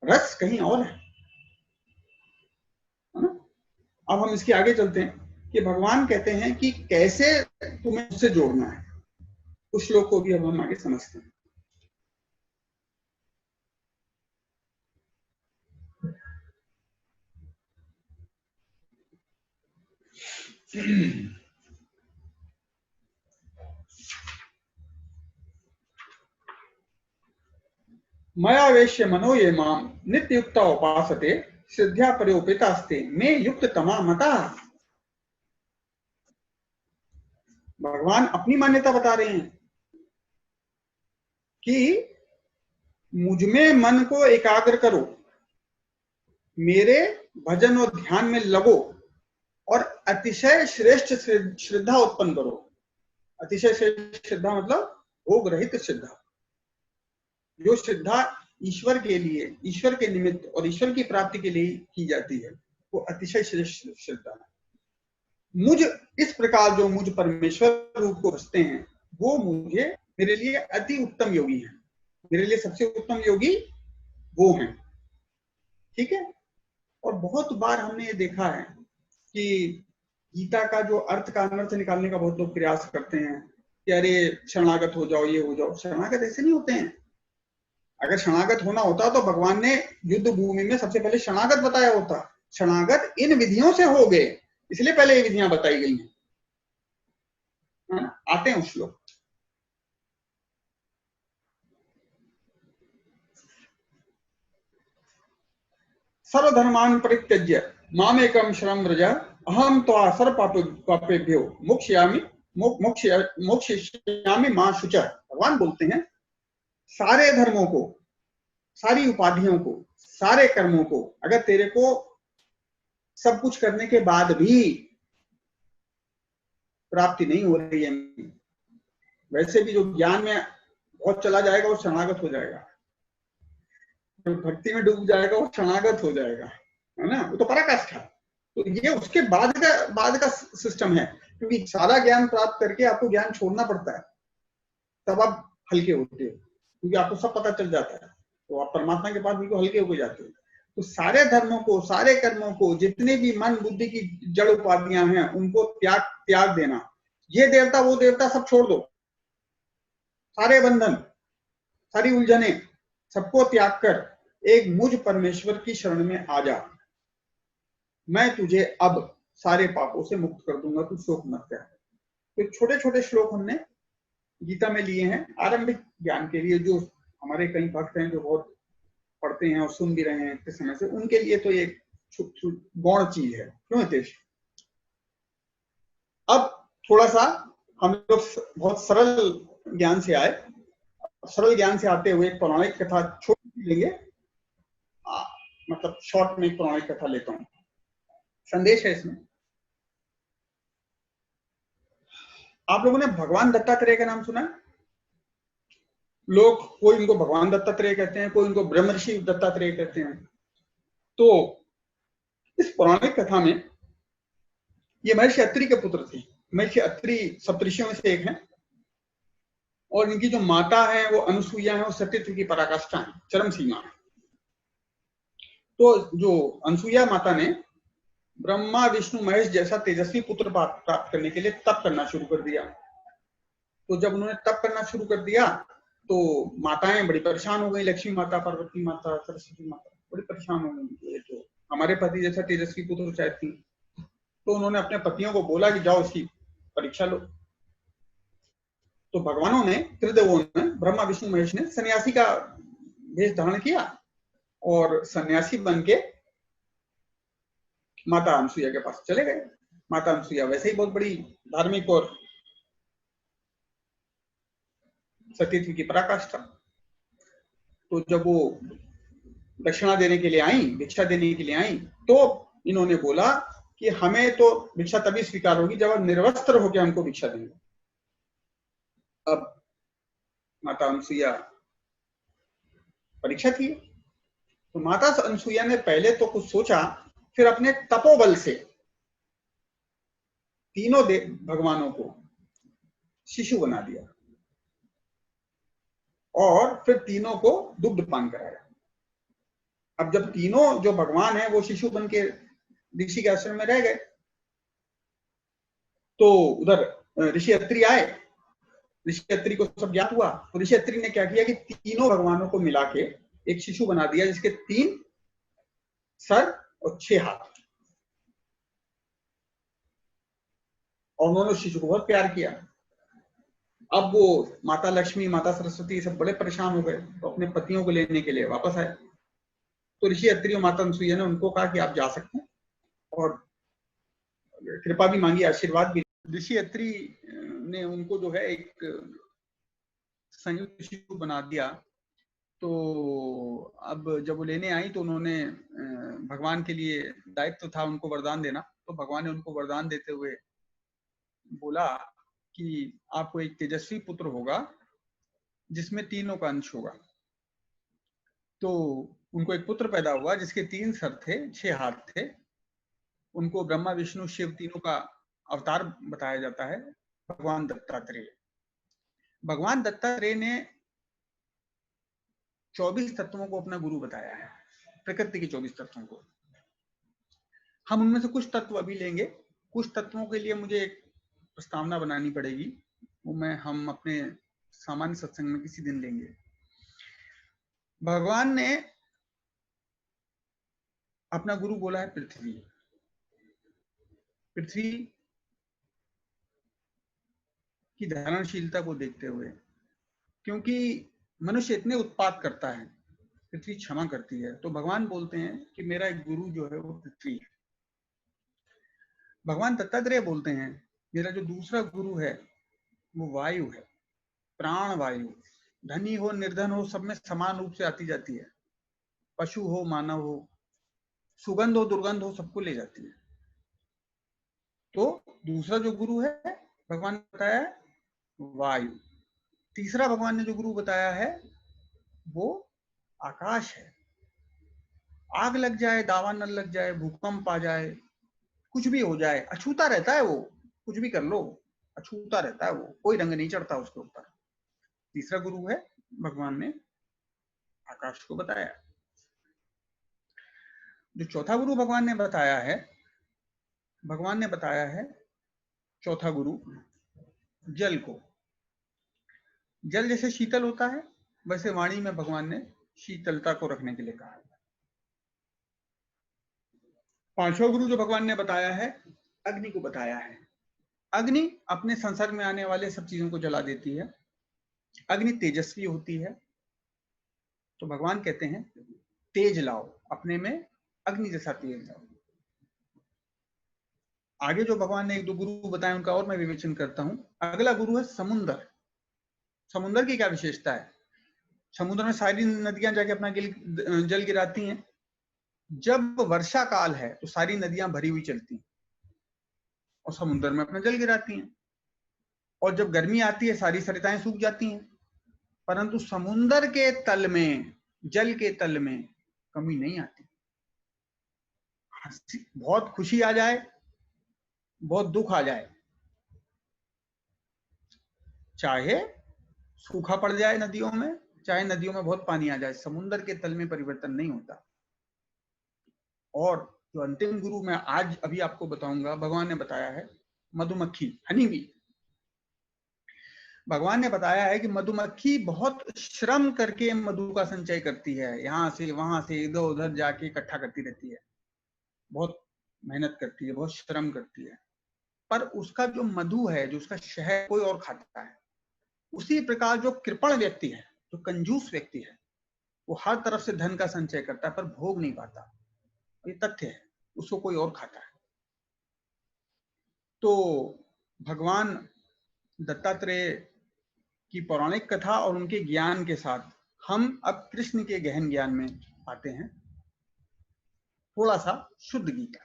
रस कहीं और है ना। अब हम इसके आगे चलते हैं कि भगवान कहते हैं कि कैसे तुम्हें उससे जोड़ना है। कुछ लोग को भी अब हम आगे समझते हैं। मयावेश्य मनो ये माम नित्य युक्ता उपासते श्रद्धा पर्योपितास्ते में युक्त तमा मता। भगवान अपनी मान्यता बता रहे हैं कि मुझमें मन को एकाग्र करो, मेरे भजन और ध्यान में लगो और अतिशय श्रेष्ठ श्रद्धा उत्पन्न करो। अतिशय श्रेष्ठ श्रद्धा मतलब भोग रहित श्रद्धा। जो श्रद्धा ईश्वर के लिए, ईश्वर के निमित्त और ईश्वर की प्राप्ति के लिए की जाती है, वो अतिशय श्रेष्ठ श्रद्धा है। मुझ इस प्रकार जो मुझ परमेश्वर रूप को भजते हैं वो मुझे, मेरे लिए अति उत्तम योगी हैं। मेरे लिए सबसे उत्तम योगी वो हैं। ठीक है। और बहुत बार हमने ये देखा है कि गीता का जो अर्थ का अनर्थ निकालने का बहुत लोग प्रयास करते हैं कि अरे शरणागत हो जाओ, ये हो जाओ। शरणागत ऐसे नहीं होते हैं। अगर शरणागत होना होता तो भगवान ने युद्ध भूमि में सबसे पहले शरणागत बताया होता। शरणागत इन विधियों से हो गए, इसलिए पहले ये विधियां बताई गई हैं, है ना? आते हैं उस लोग। सर्वधर्मान परित्यज्य मामेकम शरणं व्रज अहम त्वा सर्वपापेभ्यो मोक्षयामि मोक्षयिष्यामि मा शुचः। भगवान बोलते हैं सारे धर्मों को, सारी उपाधियों को, सारे कर्मों को, अगर तेरे को सब कुछ करने के बाद भी प्राप्ति नहीं हो रही है, वैसे भी जो ज्ञान में बहुत चला जाएगा वो शरणागत हो जाएगा, जो भक्ति में डूब जाएगा वो शरणागत हो जाएगा, है ना? वो तो पराकाष्ठा। तो ये उसके बाद का सिस्टम है, क्योंकि सारा ज्ञान प्राप्त करके आपको ज्ञान छोड़ना पड़ता है, तब आप हल्के होते हो, क्योंकि आपको सब पता चल जाता है, तो आप परमात्मा के पास बिल्कुल हल्के हो जाते हो। तो सारे धर्मों को, सारे कर्मों को, जितने भी मन बुद्धि की जड़ उपाधियां हैं, उनको त्याग देना। ये देवता वो देवता सब छोड़ दो, सारे बंधन, सारी उलझने, सबको त्याग कर एक मुझ परमेश्वर की शरण में आ जा। मैं तुझे अब सारे पापों से मुक्त कर दूंगा, तू शोक मत कर। तो छोटे छोटे श्लोक हमने गीता में लिए हैं आरंभिक ज्ञान के लिए। जो हमारे कई भक्त हैं जो बहुत पढ़ते हैं और सुन भी रहे हैं इतने समय से, उनके लिए तो ये गौण चीज है, क्यों हितेश? अब थोड़ा सा हम लोग बहुत सरल ज्ञान से आए। सरल ज्ञान से आते हुए एक पौराणिक कथा छोटी लेंगे, मतलब शॉर्ट में एक पौराणिक कथा लेता हूं, संदेश है इसमें। आप लोगों ने भगवान दत्तात्रेय का नाम सुना है? लोग कोई इनको भगवान दत्तात्रेय कहते हैं, कोई इनको ब्रह्म ऋषि दत्तात्रेय कहते हैं। तो इस पौराणिक कथा में ये महर्षि अत्रि के पुत्र थे। महर्षि अत्रि सप्तऋषियों में से एक हैं, और इनकी जो माता है वो अनुसुईया है, वो सत्यत्व की पराकाष्ठा है, चरम सीमा है। तो जो अनुसुईया माता ने ब्रह्मा विष्णु महेश जैसा तेजस्वी पुत्र प्राप्त करने के लिए तप करना शुरू कर दिया। तो जब उन्होंने तप करना शुरू कर दिया तो माताएं बड़ी परेशान हो गई, लक्ष्मी माता, पार्वती माता, सरस्वती माता बड़ी परेशान हो गई। तो हमारे पति जैसा तेजस्वी पुत्र चाहती, तो उन्होंने अपने पतियों को बोला कि जाओ इसकी परीक्षा लो। तो भगवानों ने, त्रिदेवों ने, ब्रह्मा विष्णु महेश ने सन्यासी का वेश धारण किया और सन्यासी बन के माता अनुसुईया के पास चले गए। माता अनुसुईया वैसे ही बहुत बड़ी धार्मिक और सतीत्व की पराकाष्ठा। तो जब वो दक्षिणा देने के लिए आई, भिक्षा देने के लिए आई, तो इन्होंने बोला कि हमें तो भिक्षा तभी स्वीकार होगी जब आप निर्वस्त्र होकर हमको भिक्षा देंगे। अब माता अनुसुईया परीक्षा थी, तो माता अनुसुईया ने पहले तो कुछ सोचा, फिर अपने तपोबल से तीनों भगवानों को शिशु बना दिया और फिर तीनों को दुग्ध पान कराया। अब जब तीनों जो भगवान हैं वो शिशु बन के ऋषि के आश्रम में रह गए, तो उधर ऋषि अत्रि आए। ऋषि अत्रि को सब ज्ञात हुआ, तो ऋषि अत्रि ने क्या किया कि तीनों भगवानों को मिला के एक शिशु बना दिया जिसके 3 सर और 6 हाथ, और उन्होंने उस शिशु को बहुत प्यार किया। अब वो माता लक्ष्मी, माता सरस्वती सब बड़े परेशान हो गए, तो अपने पतियों को लेने के लिए वापस आए। तो ऋषि अत्रि और माता अनुसुईया ने उनको कहा कि आप जा सकते हैं, और कृपा भी मांगी, आशीर्वाद भी। ऋषि अत्रि ने उनको जो है एक संयुक्त शिशु बना दिया। तो अब जब वो लेने आई तो उन्होंने भगवान के लिए दायित्व था उनको वरदान देना, तो भगवान ने उनको वरदान देते हुए बोला कि आपको एक तेजस्वी पुत्र होगा जिसमें तीनों का अंश होगा। तो उनको एक पुत्र पैदा हुआ जिसके 3 सर थे, 6 हाथ थे। उनको ब्रह्मा विष्णु शिव तीनों का अवतार बताया जाता है, भगवान दत्तात्रेय। भगवान दत्तात्रेय ने 24 तत्वों को अपना गुरु बताया है, प्रकृति के 24 तत्वों को। हम उनमें से कुछ तत्व अभी लेंगे कुछ तत्वों के लिए मुझे एक प्रस्तावना बनानी पड़ेगी, वो हम अपने सामान्य सत्संग में किसी दिन लेंगे। भगवान ने अपना गुरु बोला है पृथ्वी। पृथ्वी की धारणशीलता को देखते हुए, क्योंकि मनुष्य इतने उत्पात करता है, पृथ्वी क्षमा करती है, तो भगवान बोलते हैं कि मेरा एक गुरु जो है वो पृथ्वी है। भगवान दत्तात्रेय बोलते हैं मेरा जो दूसरा गुरु है वो वायु है, प्राण वायु। धनी हो निर्धन हो सब में समान रूप से आती जाती है, पशु हो मानव हो, सुगंध हो दुर्गंध हो, सबको ले जाती है। तो दूसरा जो गुरु है भगवान ने बताया वायु। तीसरा भगवान ने जो गुरु बताया है वो आकाश है। आग लग जाए, दावानल लग जाए, भूकंप आ जाए, कुछ भी हो जाए, अछूता रहता है वो, कुछ भी कर लो अछूता रहता है वो, कोई रंग नहीं चढ़ता उसके ऊपर। तीसरा गुरु है भगवान ने आकाश को बताया। जो चौथा गुरु भगवान ने बताया है, भगवान ने बताया है चौथा गुरु जल को। जल जैसे शीतल होता है वैसे वाणी में भगवान ने शीतलता को रखने के लिए कहा है। पांचवा गुरु जो भगवान ने बताया है अग्नि को बताया है। अग्नि अपने संसर्ग में आने वाले सब चीजों को जला देती है। अग्नि तेजस्वी होती है, तो भगवान कहते हैं तेज लाओ, अपने में अग्नि जैसा तेज लाओ। आगे जो भगवान ने एक दो गुरु बताए उनका और मैं विवेचन करता हूं। अगला गुरु है समुद्र। समुद्र की क्या विशेषता है? समुद्र में सारी नदियां जाके अपना जल गिराती हैं। जब वर्षा काल है तो सारी नदियां भरी हुई चलती हैं और समुद्र में अपना जल गिराती हैं, और जब गर्मी आती है सारी सरिताएं सूख जाती हैं। परंतु समुद्र के तल में, जल के तल में कमी नहीं आती। बहुत खुशी आ जाए, बहुत दुख आ जाए, चाहे सूखा पड़ जाए नदियों में, चाहे नदियों में बहुत पानी आ जाए, समुद्र के तल में परिवर्तन नहीं होता। और जो अंतिम गुरु मैं आज अभी आपको बताऊंगा, भगवान ने बताया है मधुमक्खी, हनी बी। भगवान ने बताया है कि मधुमक्खी बहुत श्रम करके मधु का संचय करती है, यहां से वहां से इधर उधर जाके इकट्ठा करती रहती है, बहुत मेहनत करती है, बहुत श्रम करती है, पर उसका जो मधु है, जो उसका शहद कोई और खाता है। उसी प्रकार जो कृपण व्यक्ति है, जो कंजूस व्यक्ति है, वो हर तरफ से धन का संचय करता है पर भोग नहीं पाता, ये तथ्य है, उसको कोई और खाता है। तो भगवान दत्तात्रेय की पौराणिक कथा और उनके ज्ञान के साथ हम अब कृष्ण के गहन ज्ञान में आते हैं। थोड़ा सा शुद्ध गीता।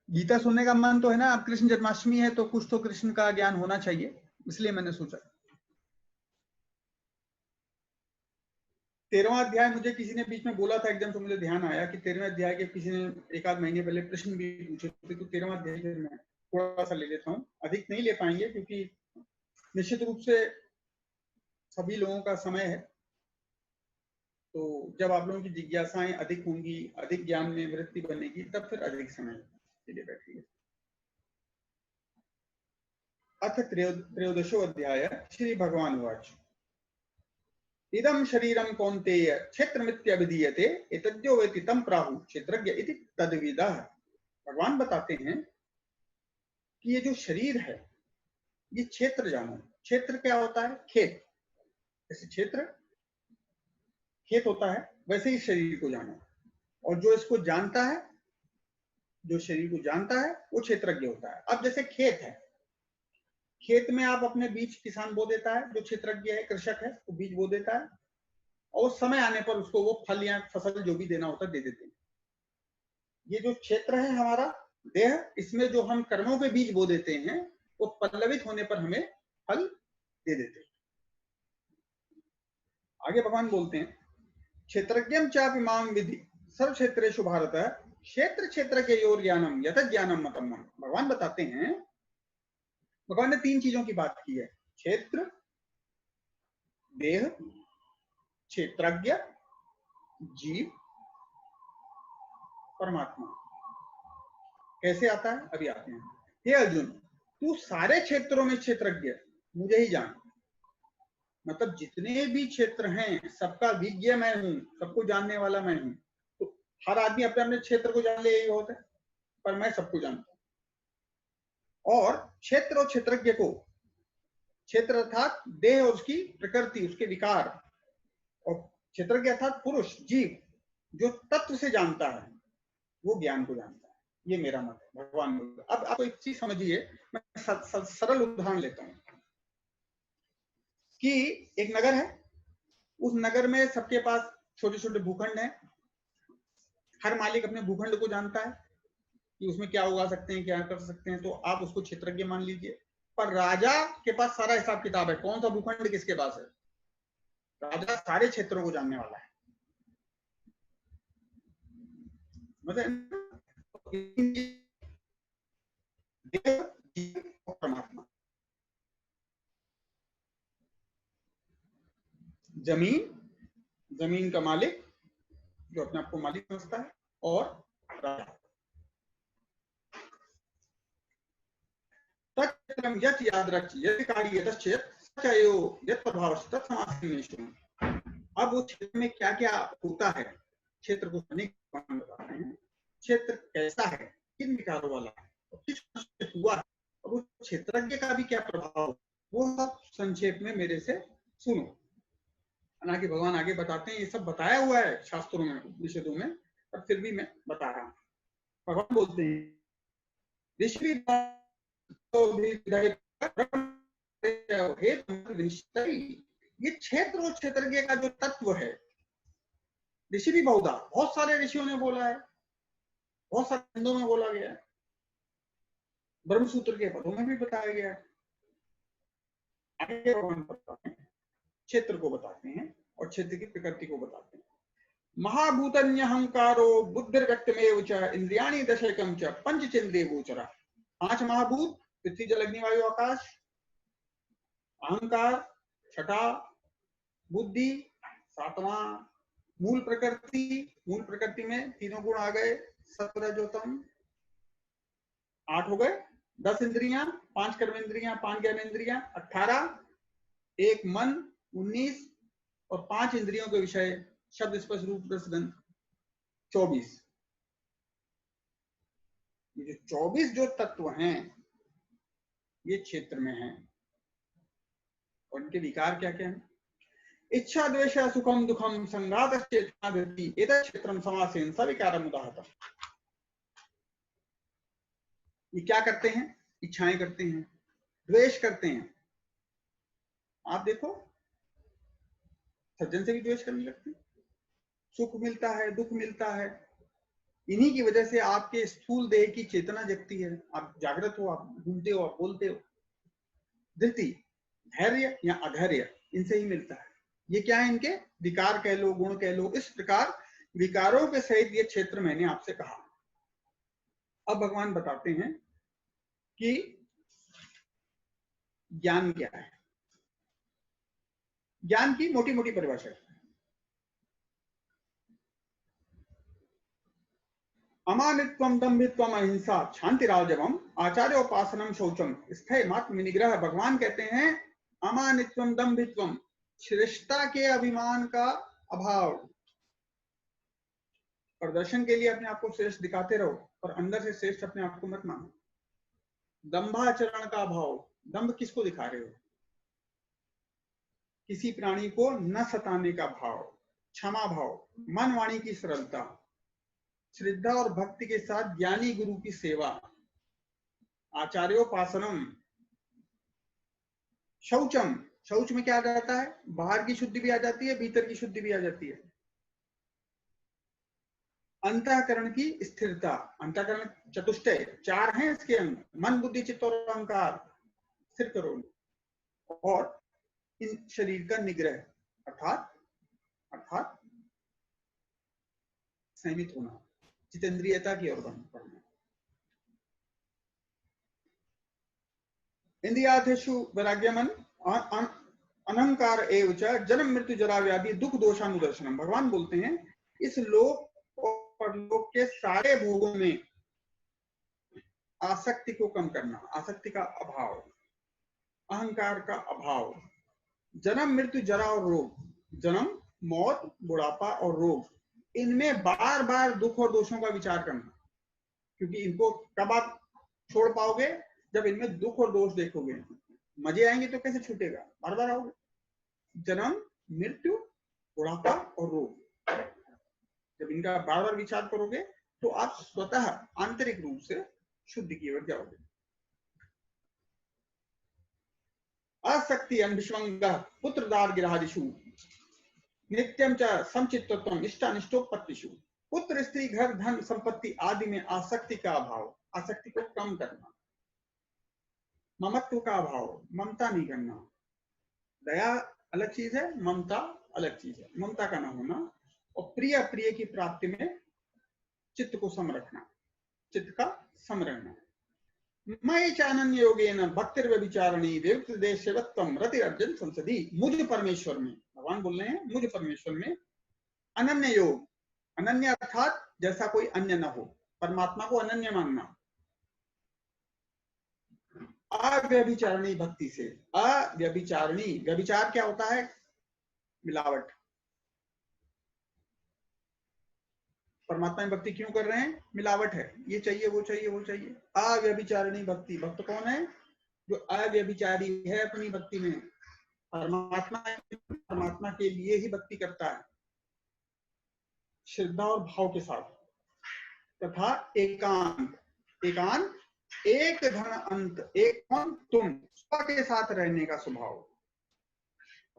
गीता सुनने का मन तो है ना, अब कृष्ण जन्माष्टमी है तो कुछ तो कृष्ण का ज्ञान होना चाहिए, इसलिए मैंने सोचा। 13वां अध्याय मुझे किसी ने बीच में बोला था, एकदम से मुझे ध्यान आया कि 13वें अध्याय के किसी ने एक आध महीने पहले प्रश्न भी पूछे थे, तो 13वां अध्याय मैं थोड़ा सा ले लेता हूँ। अधिक नहीं ले पाएंगे क्योंकि निश्चित रूप से सभी लोगों का समय है, तो जब आप लोगों की जिज्ञासाएं अधिक होंगी, अधिक ज्ञान में वृत्ति बनेगी, तब फिर अधिक समय के लिए बैठिए। अथ त्रयोदशो अध्याय। श्री भगवान वाच इदं शरीरं कौन्तेय क्षेत्रमित्यभिधीयते एतद्यो वेति तं प्राहु क्षेत्रज्ञ इति तद्विदः। भगवान बताते हैं कि ये जो शरीर है ये क्षेत्र जानो। क्षेत्र क्या होता है? खेत। जैसे क्षेत्र खेत होता है वैसे ही शरीर को जानो, और जो इसको जानता है, जो शरीर को जानता है वो क्षेत्रज्ञ होता है। अब जैसे खेत है, खेत में आप अपने बीज किसान बो देता है, जो क्षेत्रज्ञ है, कृषक है, वो बीज बो देता है और समय आने पर उसको वो फल या फसल जो भी देना होता है दे देते हैं। ये जो क्षेत्र है हमारा देह, इसमें जो हम कर्मों के बीज बो देते हैं वो पल्लवित होने पर हमें फल दे देते हैं। आगे भगवान बोलते हैं क्षेत्रज्ञम चापि मां विधि सर्व क्षेत्रेषु भारत क्षेत्र क्षेत्र के योर ज्ञानम यत ज्ञानम मतम। भगवान बताते हैं, भगवान ने तीन चीजों की बात की है, क्षेत्र, देह, क्षेत्रज्ञ, जीव, परमात्मा। कैसे आता है अभी आते हैं। हे अर्जुन, तू सारे क्षेत्रों में क्षेत्रज्ञ, मुझे ही जान। मतलब जितने भी क्षेत्र हैं सबका विज्ञ मैं हूं, सबको जानने वाला मैं हूं। तो हर आदमी अपने अपने क्षेत्र को जान ले यही होता है, पर मैं सबको जानता हूं। और क्षेत्र और क्षेत्रज्ञ को, क्षेत्र अर्थात देह और उसकी प्रकृति, उसके विकार, और क्षेत्रज्ञ अर्थात पुरुष, जीव, जो तत्व से जानता है वो ज्ञान को जानता है। ये मेरा मत है, भगवान बोल। अब आपको एक चीज समझिए, मैं सरल उदाहरण लेता हूं कि एक नगर है, उस नगर में सबके पास छोटे छोटे भूखंड हैं। हर मालिक अपने भूखंड को जानता है कि उसमें क्या उगा सकते हैं, क्या कर सकते हैं, तो आप उसको क्षेत्रज्ञ मान लीजिए। पर राजा के पास सारा हिसाब किताब है, कौन सा भूखंड किसके पास है। राजा सारे क्षेत्रों को जानने वाला है। मतलब परमात्मा, जमीन, जमीन का मालिक जो अपने आप को मालिक समझता है, और राजा। तत्क्षेत्रम यत् याद रच यदि कार्य यतश्चेत् सचयो यत् प्रभावश्च तत्समासीनेषु। अब उस क्षेत्र में क्या क्या होता है, क्षेत्र को समझने के बाद बता रहे हैं। क्षेत्र कैसा है, किन विकारों वाला है, और किस से हुआ है, और उस क्षेत्रज्ञ का भी क्या प्रभाव, वो सब संक्षेप में मेरे से सुनो। हालांकि भगवान आगे बताते हैं, ये सब बताया हुआ है शास्त्रों में, उपनिषदों में, पर फिर भी मैं बता रहा हूं। भगवान बोलते हैं, ऋषि ये क्षेत्र और क्षेत्रज्ञ का जो तत्व है, ऋषि भी बहुधा, बहुत सारे ऋषियों ने बोला है, बहुत सारे ग्रंथों में बोला गया है, ब्रह्मसूत्र के पदों में भी बताया गया है। आगे भगवान बताते हैं, क्षेत्र को बताते हैं और क्षेत्र की प्रकृति को बताते हैं। महाभूतन्यहंकारो बुद्धिर्व्यक्तमेव च इंद्रियाणि दशकम च पंचचेंद्रिय गोचरा। पांच महाभूत, पृथ्वी जल अग्नि वायु आकाश, अहंकार छठा, बुद्धि सातवां, मूल प्रकृति, मूल प्रकृति में तीनों गुण आ गए, सत्र जो तम, 8 हो गए, 10 इंद्रियां, 5 कर्मेंद्रियां, 5 ज्ञानेंद्रियां, 18, एक मन 19, और 5 इंद्रियों के विषय शब्द स्पर्श रूप रस गंध 24। ये जो 24 जो तत्व हैं ये क्षेत्र में हैं, और इनके विकार क्या क्या हैं। इच्छा द्वेष सुखम दुखम संघात चेतना धृति एतत् क्षेत्रम समासेन सविकारम उदाहतम। ये क्या करते हैं, इच्छाएं करते हैं, द्वेष करते हैं। आप देखो सज्जन से भी द्वेष करने लगते हैं, सुख मिलता है, दुख मिलता है, इन्हीं की वजह से आपके स्थूल देह की चेतना जगती है, आप जागृत हो, आप घूमते हो, आप बोलते हो। धृति, धैर्य या अधैर्य, इनसे ही मिलता है। ये क्या है, इनके विकार कह लो, गुण कह लो। इस प्रकार विकारों के सहित ये क्षेत्र मैंने आपसे कहा। अब भगवान बताते हैं कि ज्ञान क्या है। ज्ञान की मोटी मोटी परिभाषा है। अमानित्वम दंभित्वम अहिंसा शांतिराजवम आचार्योपासनम शौचम स्थय मात्म निग्रह। भगवान कहते हैं अमानित्वम दंभित्वम, श्रेष्ठता के अभिमान का अभाव। प्रदर्शन के लिए अपने आप को श्रेष्ठ दिखाते रहो, पर अंदर से श्रेष्ठ अपने आप को मत मानो। दंभाचरण का अभाव, दंभ किसको दिखा रहे हो, किसी प्राणी को न सताने का भाव। क्षमा भाव, मन वाणी की सरलता, श्रद्धा और भक्ति के साथ ज्ञानी गुरु की सेवा। आचार्योपासनम, शौचम, शौच में क्या आ जाता है, बाहर की शुद्धि भी आ जाती है, भीतर की शुद्धि भी आ जाती है। अंतःकरण की स्थिरता, अंतःकरण चतुष्टय, 4 हैं इसके अंग, मन बुद्धि चित्त और अहंकार, स्थिर करो। और इन शरीर का निग्रह, अर्थात अर्थात संयमित होना। जितेंद्रियता की ओर बढ़ना। इंद्रियार्थेषु वैराग्यमन अनहंकार एव च जन्म मृत्यु जरा व्याधि दुख दोषानुदर्शनम। भगवान बोलते हैं इस लोक और परलोक के सारे भोगों में आसक्ति को कम करना, आसक्ति का अभाव, अहंकार का अभाव, जन्म मृत्यु जरा और रोग, जन्म मौत बुढ़ापा और रोग, इनमें बार बार दुख और दोषों का विचार करना, क्योंकि इनको कब आप छोड़ पाओगे, जब इनमें दुख और दोष देखोगे। मजे आएंगे तो कैसे छूटेगा, बार बार आओगे। जन्म मृत्यु बुढ़ापा और रोग, जब इनका बार बार विचार करोगे तो आप स्वतः आंतरिक रूप से शुद्ध की ओर जाओगे। आसक्ति अनभिष्वंग पुत्रदार गिरादिषु नित्यम च समचित्तत्वम इष्टानिष्टोपत्तिषु। पुत्र स्त्री घर धन संपत्ति आदि में आसक्ति का अभाव, आसक्ति को कम करना, ममत्व का अभाव, ममता नहीं करना। दया अलग चीज है, ममता अलग चीज है, ममता का ना होना। और प्रिय प्रिय की प्राप्ति में चित्त को सम रखना, चित्त का सम रहना। मयि चानन्य योगेन भक्तिर्व्यभिचारिणी विविक्त देशवत्वम रति अर्जुन संसदी। मुझ परमेश्वर में, भगवान बोल रहे हैं मुझ परमेश्वर में अनन्य योग, अनन्य अर्थात जैसा कोई अन्य न हो, परमात्मा को अनन्य मानना। अव्यभिचारिणी भक्ति से, अव्यभिचारिणी, व्यभिचार क्या होता है, मिलावट। परमात्मा में भक्ति क्यों कर रहे हैं, मिलावट है, ये चाहिए वो चाहिए वो चाहिए। अव्यभिचारिणी भक्ति, भक्त कौन है, जो अव्यभिचारी है अपनी भक्ति में, परमात्मा के लिए ही भक्ति करता है, श्रद्धा और भाव के साथ। तथा एकांत, एकांत एक धन अंत, एक कौन, तुम, के साथ रहने का स्वभाव,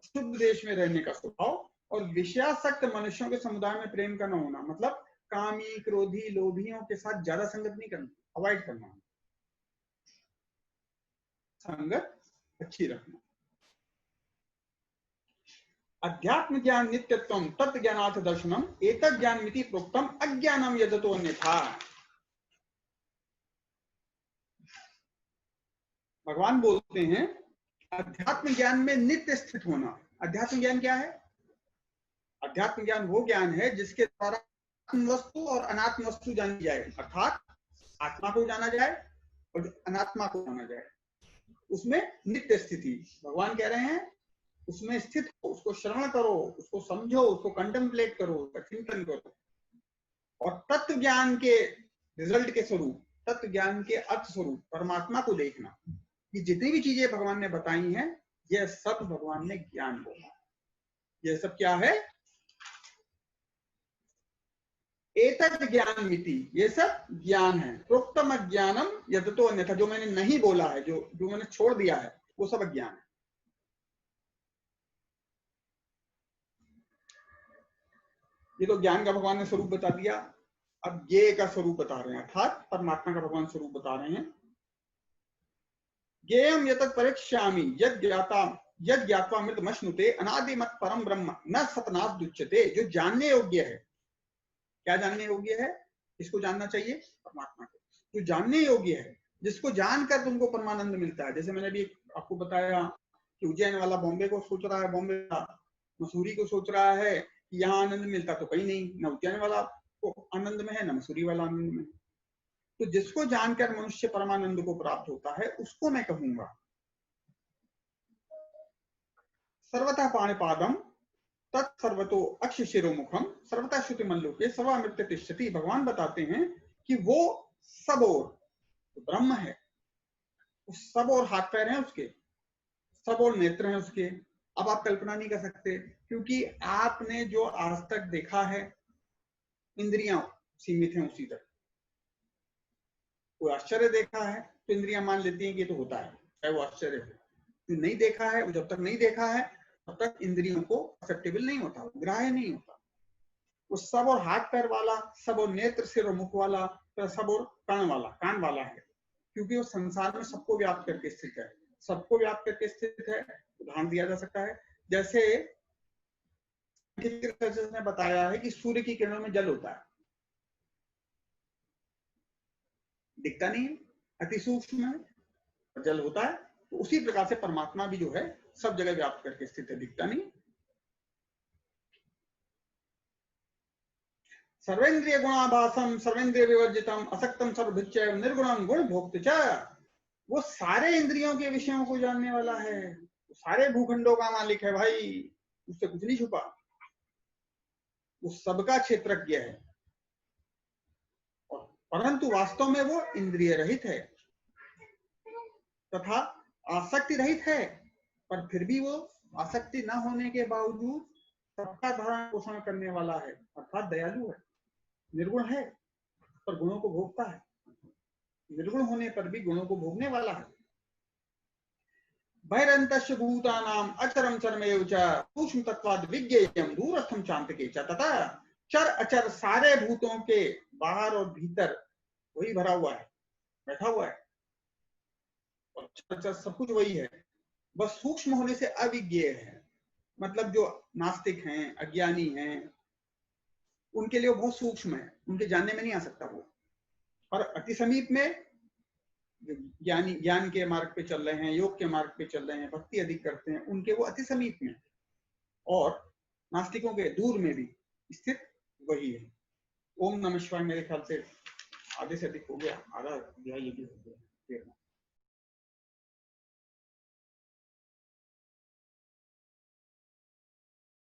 शुद्ध देश में रहने का स्वभाव। और विषयासक्त मनुष्यों के समुदाय में प्रेम का न होना, मतलब कामी क्रोधी लोभियों के साथ ज्यादा संगत नहीं करना, अवॉइड करना, संगत अच्छी रखना। अध्यात्म ज्ञान नित्यत्वम तत्व ज्ञानार्थ दर्शनम एतत् ज्ञान मिति प्रोक्तम अज्ञानम यदतो अन्यथा। भगवान बोलते हैं अध्यात्म ज्ञान में नित्य स्थित होना। अध्यात्म ज्ञान क्या है, अध्यात्म ज्ञान वो ज्ञान है जिसके द्वारा आत्म वस्तु और अनात्म वस्तु जानी जाए, अर्थात आत्मा को जाना जाए और अनात्मा को जाना जाए, उसमें नित्य स्थिति। भगवान कह रहे हैं उसमें स्थित हो, उसको श्रवण करो, उसको समझो, उसको कंटेम्पलेट करो, उसका चिंतन करो। और तत्व ज्ञान के रिजल्ट के स्वरूप, तत्व ज्ञान के अर्थ स्वरूप परमात्मा को देखना। ये जितनी भी चीजें भगवान ने बताई हैं, यह सब भगवान ने ज्ञान बोला। यह सब क्या है, एतत् ज्ञान मिति, ये सब ज्ञान है। प्रोक्तम अज्ञानम यदतो अन्यथा, जो मैंने नहीं बोला है, जो मैंने छोड़ दिया है, वो सब अज्ञान है। ये तो ज्ञान का भगवान ने स्वरूप बता दिया। अब ज्ञेय का स्वरूप बता रहे हैं, अर्थात परमात्मा का भगवान स्वरूप बता रहे हैं। ज्ञेयम यतत् परीक्ष्यामि यद ज्ञात्वा अमृतमश्नुते अनादिमत् परम ब्रह्म न सतनात् दुच्यते। जो जानने योग्य है, क्या जानने योग्य है, इसको जानना चाहिए परमात्मा को। जो जानने योग्य है, जिसको जानकर तुमको परमानंद मिलता है। जैसे मैंने भी आपको बताया कि उज्जैन वाला बॉम्बे को सोच रहा है, बॉम्बे का मसूरी को सोच रहा है कि यहाँ आनंद मिलता, तो कहीं नहीं, न उज्जैन वाला को आनंद में है, न मसूरी वाला आनंद में है। तो जिसको जानकर मनुष्य परमानंद को प्राप्त होता है, उसको मैं कहूंगा सर्वतः पाणिपादम तत्सर्वतो अक्षशिरोमुखम सर्वथा श्रुति मल्लोके सर्वामृत्य तिष्ठति। भगवान बताते हैं कि वो सब और ब्रह्म है, उस सब और हाथ पैर हैं उसके, सब और नेत्र हैं उसके। अब आप कल्पना नहीं कर सकते, क्योंकि आपने जो आज तक देखा है, इंद्रियां सीमित हैं उसी तक। कोई आश्चर्य देखा है तो इंद्रियां मान लेती हैं कि तो होता है, चाहे वो आश्चर्य है। जो नहीं देखा है, वो जब तक नहीं देखा है तब तक इंद्रियों को एक्सेप्टेबल नहीं होता, ग्राह्य नहीं होता। वो सब और हाथ पैर वाला, सब और नेत्र सिर और मुख वाला, तो सब और कान वाला है, क्योंकि वो संसार में सबको व्याप्त करके स्थित है, सबको व्याप्त करके स्थित है। उदाहरण दिया जा सकता है, जैसे ने बताया है कि सूर्य की किरणों में जल होता है, दिखता नहीं है, अति सूक्ष्म है, जल होता है। तो उसी प्रकार से परमात्मा भी जो है सब जगह व्याप्त करके स्थित है, दिखता नहीं। सर्वेंद्रिय गुणाभासम सर्वेंद्रिय विवर्जितम असक्तम सर्वभिच्चय निर्गुणम गुण भोक्त च, वो सारे इंद्रियों के विषयों को जानने वाला है, वो सारे भूखंडों का मालिक है भाई, उससे कुछ नहीं छुपा, वो सबका क्षेत्रज्ञ है। परंतु वास्तव में वो इंद्रिय रहित है तथा आसक्ति रहित है, पर फिर भी वो आसक्ति न होने के बावजूद सबका भरण पोषण करने वाला है, अर्थात दयालु है। निर्गुण है पर गुणों को भोगता है, निर्गुण होने पर भी गुणों को भोगने वाला है। बहिरंतस्य भूतानाम अचरम चरमेव च सूक्ष्म तत्वाद विज्ञेयम दूरस्थम चांतके च, तथा चर अचर सारे भूतों के बाहर और भीतर वही भरा हुआ है, बैठा हुआ है, और चर अचर सब कुछ वही है, बस सूक्ष्म होने से अविज्ञेय है। मतलब जो नास्तिक हैं, अज्ञानी हैं, उनके लिए वो बहुत सूक्ष्म है, उनके जानने में नहीं आ सकता वो। और अति समीप में ज्ञानी, ज्ञान के मार्ग पे चल रहे हैं, योग के मार्ग पे चल रहे हैं, भक्ति अधिक करते हैं, उनके वो अति समीप में, और नास्तिकों के दूर में भी स्थित वही है। ओम नमः शिवाय। मेरे ख्याल से आधे से अधिक हो गया, आधा अध्याय ये भी हो गया।